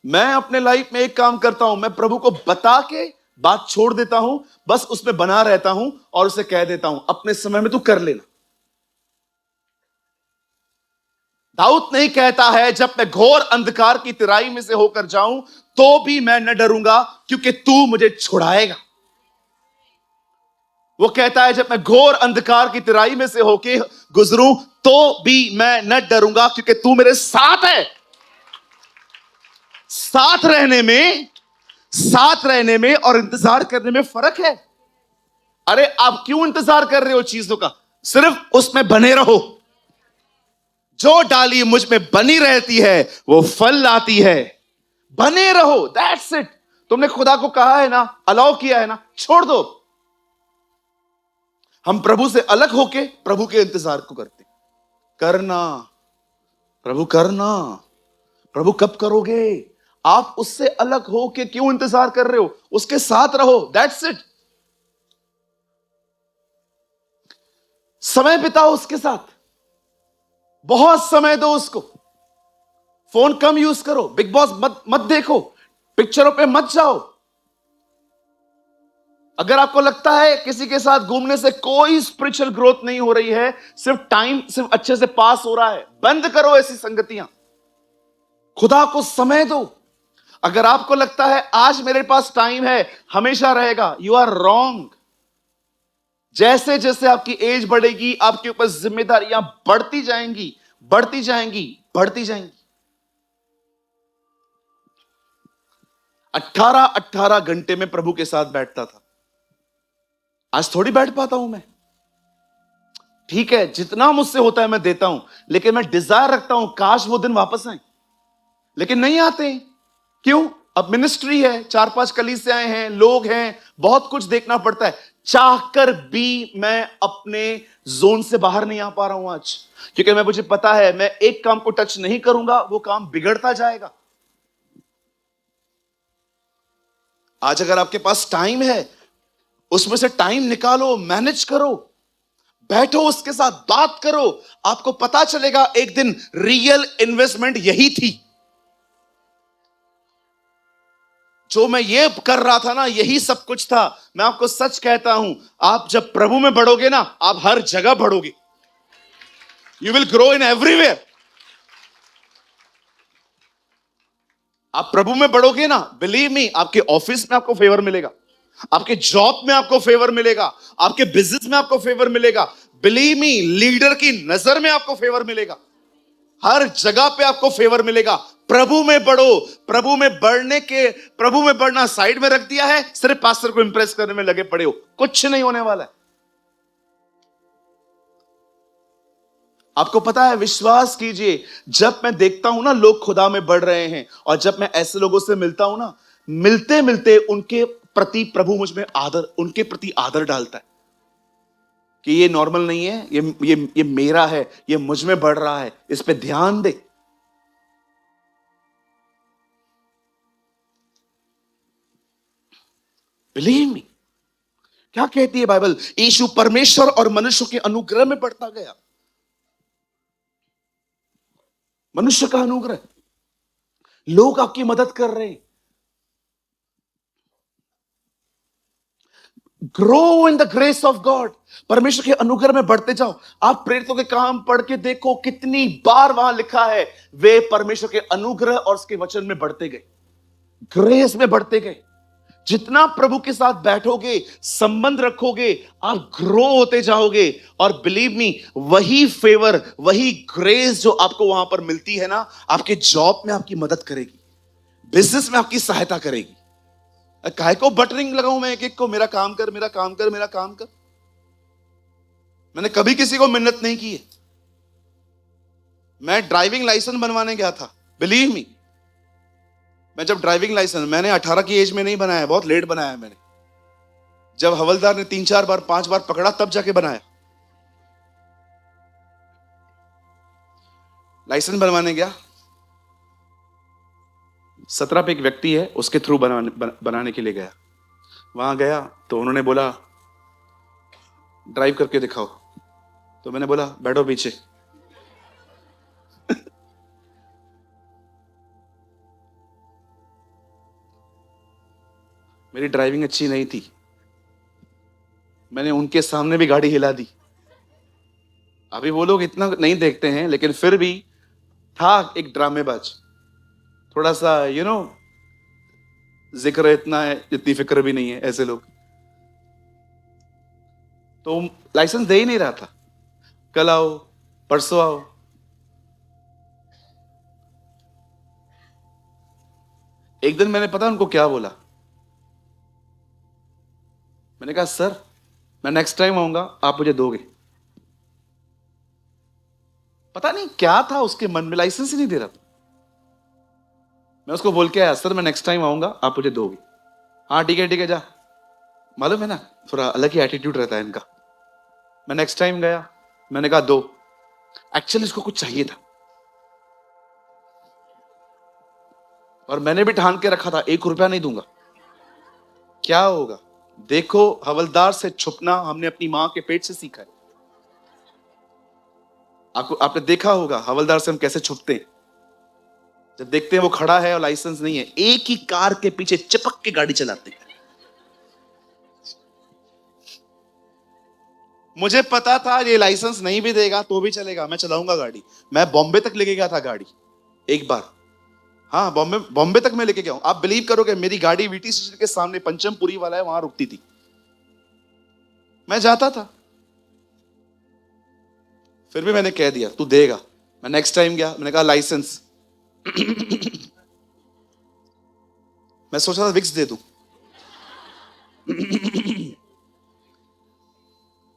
मैं अपने लाइफ में एक काम करता हूं, मैं प्रभु को बता के बात छोड़ देता हूं, बस उसमें बना रहता हूं और उसे कह देता हूं अपने समय में तू कर लेना। दाऊद नहीं कहता है जब मैं घोर अंधकार की तिराई में से होकर जाऊं तो भी मैं न डरूंगा क्योंकि तू मुझे छुड़ाएगा। वो कहता है जब मैं घोर अंधकार की तिराई में से होकर गुजरूं तो भी मैं न डरूंगा क्योंकि तू मेरे साथ है। साथ रहने में और इंतजार करने में फर्क है। अरे आप क्यों इंतजार कर रहे हो चीजों का? सिर्फ उसमें बने रहो। जो डाली मुझ में बनी रहती है वो फल लाती है। बने रहो, दैट्स इट। तुमने खुदा को कहा है ना, अलाउ किया है ना, छोड़ दो। हम प्रभु से अलग होके प्रभु के इंतजार को करते। करना प्रभु, करना प्रभु, कब करोगे? आप उससे अलग हो के क्यों इंतजार कर रहे हो? उसके साथ रहो, दैट्स इट। समय बिताओ उसके साथ, बहुत समय दो उसको। फोन कम यूज करो, बिग बॉस मत देखो, पिक्चरों पे मत जाओ। अगर आपको लगता है किसी के साथ घूमने से कोई स्पिरिचुअल ग्रोथ नहीं हो रही है, सिर्फ टाइम सिर्फ अच्छे से पास हो रहा है, बंद करो ऐसी संगतियां। खुदा को समय दो। अगर आपको लगता है आज मेरे पास टाइम है, हमेशा रहेगा, यू आर रॉन्ग। जैसे जैसे आपकी एज बढ़ेगी आपके ऊपर जिम्मेदारियां बढ़ती जाएंगी, बढ़ती जाएंगी, बढ़ती जाएंगी। 18 घंटे में प्रभु के साथ बैठता था, आज थोड़ी बैठ पाता हूं मैं। ठीक है, जितना मुझसे होता है मैं देता हूं, लेकिन मैं डिजायर रखता हूं काश वो दिन वापस आए, लेकिन नहीं आते। क्यों? अब मिनिस्ट्री है, 4-5 कलीसियां आए हैं, लोग हैं, बहुत कुछ देखना पड़ता है। चाहकर भी मैं अपने जोन से बाहर नहीं आ पा रहा हूं आज, क्योंकि मुझे पता है मैं एक काम को टच नहीं करूंगा वो काम बिगड़ता जाएगा। आज अगर आपके पास टाइम है उसमें से टाइम निकालो, मैनेज करो, बैठो उसके साथ बात करो। आपको पता चलेगा एक दिन रियल इन्वेस्टमेंट यही थी। जो मैं ये कर रहा था ना, यही सब कुछ था। मैं आपको सच कहता हूं, आप जब प्रभु में बढ़ोगे ना, आप हर जगह बढ़ोगे। You will grow in everywhere. आप प्रभु में बढ़ोगे ना, बिलीव मी, आपके ऑफिस में आपको फेवर मिलेगा, आपके जॉब में आपको फेवर मिलेगा, आपके बिजनेस में आपको फेवर मिलेगा। बिलीव मी, लीडर की नजर में आपको फेवर मिलेगा, हर जगह पे आपको फेवर मिलेगा। प्रभु में बढ़ो। प्रभु में बढ़ना साइड में रख दिया है, सिर्फ पास्टर को इंप्रेस करने में लगे पड़े हो, कुछ नहीं होने वाला है। आपको पता है, विश्वास कीजिए, जब मैं देखता हूं ना लोग खुदा में बढ़ रहे हैं, और जब मैं ऐसे लोगों से मिलता हूं ना, मिलते मिलते उनके प्रति प्रभु मुझ में उनके प्रति आदर डालता है कि ये नॉर्मल नहीं है, ये मेरा है, ये मुझ में बढ़ रहा है, इस पे ध्यान दे। बिलीव मी, क्या कहती है बाइबल? यीशु परमेश्वर और मनुष्य के अनुग्रह में बढ़ता गया। मनुष्य का अनुग्रह, लोग आपकी मदद कर रहे हैं। Grow in the grace of God, परमेश्वर के अनुग्रह में बढ़ते जाओ। आप प्रेरितों के काम पढ़ के देखो, कितनी बार वहां लिखा है वे परमेश्वर के अनुग्रह और उसके वचन में बढ़ते गए, ग्रेस में बढ़ते गए। जितना प्रभु के साथ बैठोगे, संबंध रखोगे, आप ग्रो होते जाओगे। और बिलीव मी, वही फेवर, वही ग्रेस जो आपको वहां पर मिलती है ना, आपके जॉब में आपकी मदद करेगी, बिजनेस में आपकी सहायता करेगी। काहे को बटरिंग लगाऊं मैं एक एक को, मेरा काम कर, मेरा काम कर, मेरा काम कर। मैंने कभी किसी को मिन्नत नहीं की है। मैं ड्राइविंग लाइसेंस बनवाने गया था, बिलीव मी। मैं जब ड्राइविंग लाइसेंस, मैंने 18 की एज में नहीं बनाया, बहुत लेट बनाया मैंने। जब हवलदार ने 3-4 बार 5 बार पकड़ा तब जाके बनाया। लाइसेंस बनवाने गया, 17 पे एक व्यक्ति है, उसके थ्रू बनाने के लिए गया। वहां गया तो उन्होंने बोला ड्राइव करके दिखाओ, तो मैंने बोला बैठो पीछे। मेरी ड्राइविंग अच्छी नहीं थी, मैंने उनके सामने भी गाड़ी हिला दी। अभी वो लोग इतना नहीं देखते हैं, लेकिन फिर भी था एक ड्रामेबाज, थोड़ा सा जिक्र इतना है, इतनी फिक्र भी नहीं है, ऐसे लोग। तो लाइसेंस दे ही नहीं रहा था, कल आओ, परसों आओ। एक दिन मैंने पता उनको क्या बोला, मैंने कहा सर मैं नेक्स्ट टाइम आऊंगा, आप मुझे दोगे। पता नहीं क्या था उसके मन में, लाइसेंस ही नहीं दे रहा था। मैं उसको बोल के आया, सर मैं नेक्स्ट टाइम आऊंगा, आप मुझे दोगे। हाँ ठीक है जा। मालूम है ना, थोड़ा अलग ही एटीट्यूड रहता है इनका। मैं नेक्स्ट टाइम गया, मैंने कहा दो। एक्चुअली इसको कुछ चाहिए था, और मैंने भी ठान के रखा था 1 रुपया नहीं दूंगा। क्या होगा देखो, हवलदार से छुपना हमने अपनी मां के पेट से सीखा है। आपने देखा होगा हवलदार से हम कैसे छुपते हैं। जब देखते हैं वो खड़ा है और लाइसेंस नहीं है, एक ही कार के पीछे चिपक के गाड़ी चलाते हैं। मुझे पता था ये लाइसेंस नहीं भी देगा तो भी चलेगा, मैं चलाऊंगा गाड़ी। मैं बॉम्बे तक लेके गया था गाड़ी एक बार। हाँ, बॉम्बे तक मैं लेके गया हूं। आप बिलीव करोगे, मेरी गाड़ी वीटी स्टेशन के सामने पंचमपुरी वाला है, वहां रुकती थी, मैं जाता था। फिर भी मैंने कह दिया तू देगा। मैं नेक्स्ट टाइम गया, मैंने कहा लाइसेंस। मैं सोचा था विक्स दे दूं।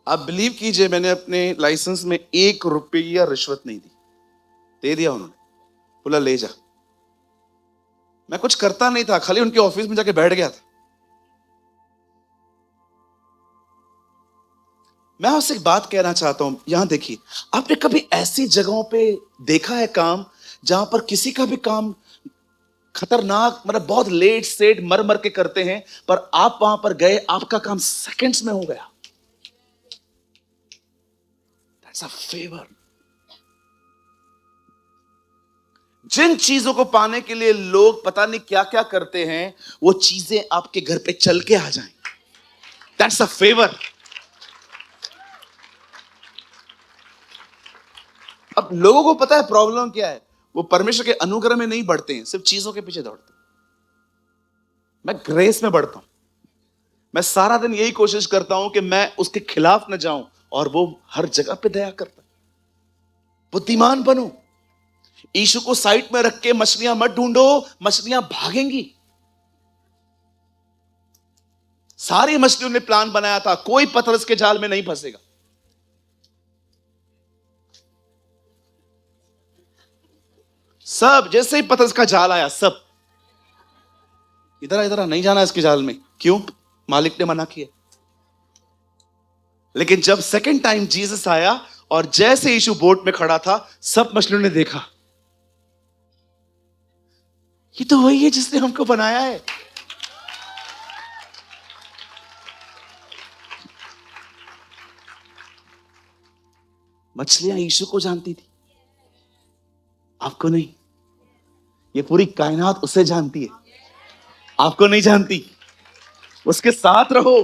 आप बिलीव कीजिए, मैंने अपने लाइसेंस में 1 रुपया रिश्वत नहीं दी, दे दिया उन्होंने। बोला ले जा। मैं कुछ करता नहीं था, खाली उनके ऑफिस में जाके बैठ गया था। मैं आपसे एक बात कहना चाहता हूं, यहां देखिए, आपने कभी ऐसी जगहों पे देखा है काम जहां पर किसी का भी काम खतरनाक, मतलब बहुत लेट सेट मर मर के करते हैं, पर आप वहां पर गए, आपका काम सेकंड्स में हो गया। That's a favour. जिन चीजों को पाने के लिए लोग पता नहीं क्या क्या करते हैं, वो चीजें आपके घर पे चल के आ जाएं। That's a favour. अब लोगों को पता है प्रॉब्लम क्या है, वो परमेश्वर के अनुग्रह में नहीं बढ़ते हैं, सिर्फ चीजों के पीछे दौड़ते हैं। मैं ग्रेस में बढ़ता हूं। मैं सारा दिन यही कोशिश करता हूं कि मैं उसके खिलाफ न जाऊं, और वो हर जगह पे दया करता है। बुद्धिमान बनो। यीशु को साइड में रख के मछलियां मत ढूंढो, मछलियां भागेंगी। सारी मछलियों ने प्लान बनाया था, कोई पतरस के जाल में नहीं फंसेगा। सब जैसे ही पतरस का जाल आया, सब इधर इधर नहीं जाना इसके जाल में। क्यों? मालिक ने मना किया। लेकिन जब सेकंड टाइम जीसस आया और जैसे यीशु बोट में खड़ा था, सब मछलियों ने देखा, ये तो वही है जिसने हमको बनाया है। मछलियां यीशु को जानती थी, आपको नहीं। ये पूरी कायनात उसे जानती है, आपको नहीं जानती। उसके साथ रहो,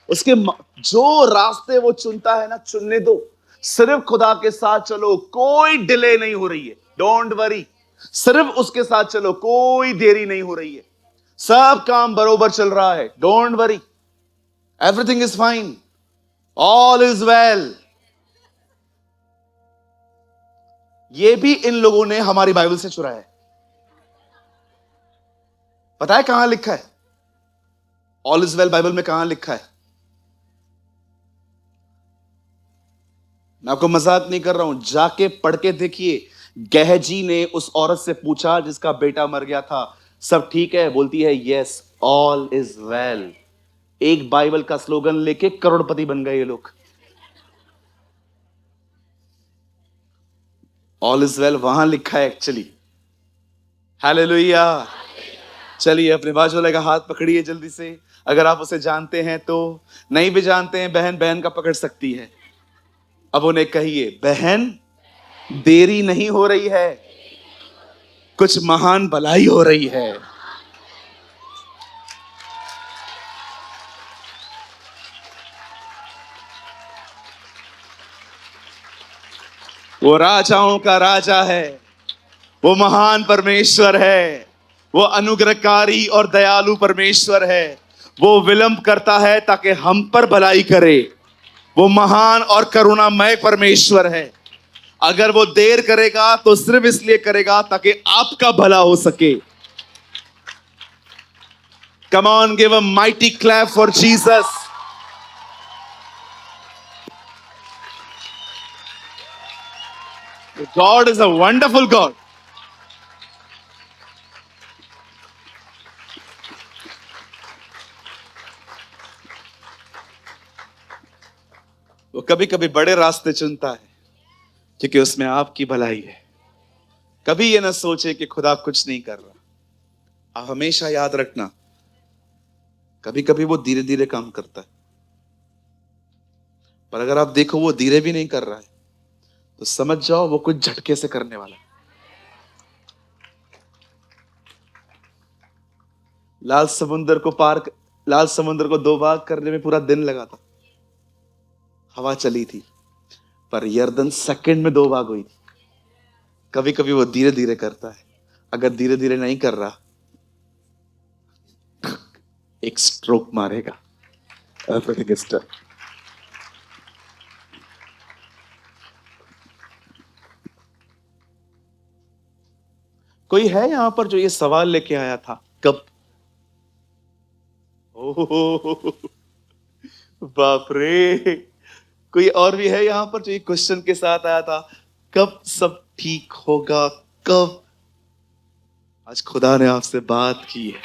जो रास्ते वो चुनता है ना, चुनने दो। सिर्फ खुदा के साथ चलो, कोई डिले नहीं हो रही है, डोंट वरी। सिर्फ उसके साथ चलो, कोई देरी नहीं हो रही है, सब काम बरोबर चल रहा है, don't worry, everything is fine, all is well. ये भी इन लोगों ने हमारी बाइबल से चुराया है। पता है कहां लिखा है? ऑल इज वेल बाइबल में कहां लिखा है? मैं आपको मजाक नहीं कर रहा हूं, जाके पढ़ के देखिए। गहजी ने उस औरत से पूछा जिसका बेटा मर गया था, सब ठीक है? बोलती है यस, ऑल इज वेल। एक बाइबल का स्लोगन लेके करोड़पति बन गए ये लोग। ऑल इज वेल वहां लिखा है एक्चुअली। हालेलुया। चलिए अपने बाजू वाले का हाथ पकड़िए जल्दी से, अगर आप उसे जानते हैं तो। नहीं भी जानते हैं, बहन बहन का पकड़ सकती है। अब उन्हें कहिए, बहन देरी नहीं हो रही है, कुछ महान भलाई हो रही है। वो राजाओं का राजा है, वो महान परमेश्वर है, वो अनुग्रहकारी और दयालु परमेश्वर है। वो विलंब करता है ताकि हम पर भलाई करे। वो महान और करुणामय परमेश्वर है। अगर वो देर करेगा तो सिर्फ इसलिए करेगा ताकि आपका भला हो सके। Come on, give a mighty clap for Jesus. God is a wonderful God. वो कभी कभी बड़े रास्ते चुनता है क्योंकि उसमें आपकी भलाई है। कभी ये ना सोचे कि खुदा कुछ नहीं कर रहा। आप हमेशा याद रखना, कभी कभी वो धीरे धीरे काम करता है, पर अगर आप देखो वो धीरे भी नहीं कर रहा है तो समझ जाओ वो कुछ झटके से करने वाला है। लाल समुद्र को दो भाग करने में पूरा दिन लगा था। हवा चली थी, पर यर्दन सेकंड में दो भाग हुई थी। कभी कभी वो धीरे धीरे करता है। अगर धीरे धीरे नहीं कर रहा, एक स्ट्रोक मारेगा। कोई है यहां पर जो ये सवाल लेके आया था, कब? ओह बाप रे। कोई और भी है यहां पर जो ये क्वेश्चन के साथ आया था, कब सब ठीक होगा, कब? आज खुदा ने आपसे बात की है।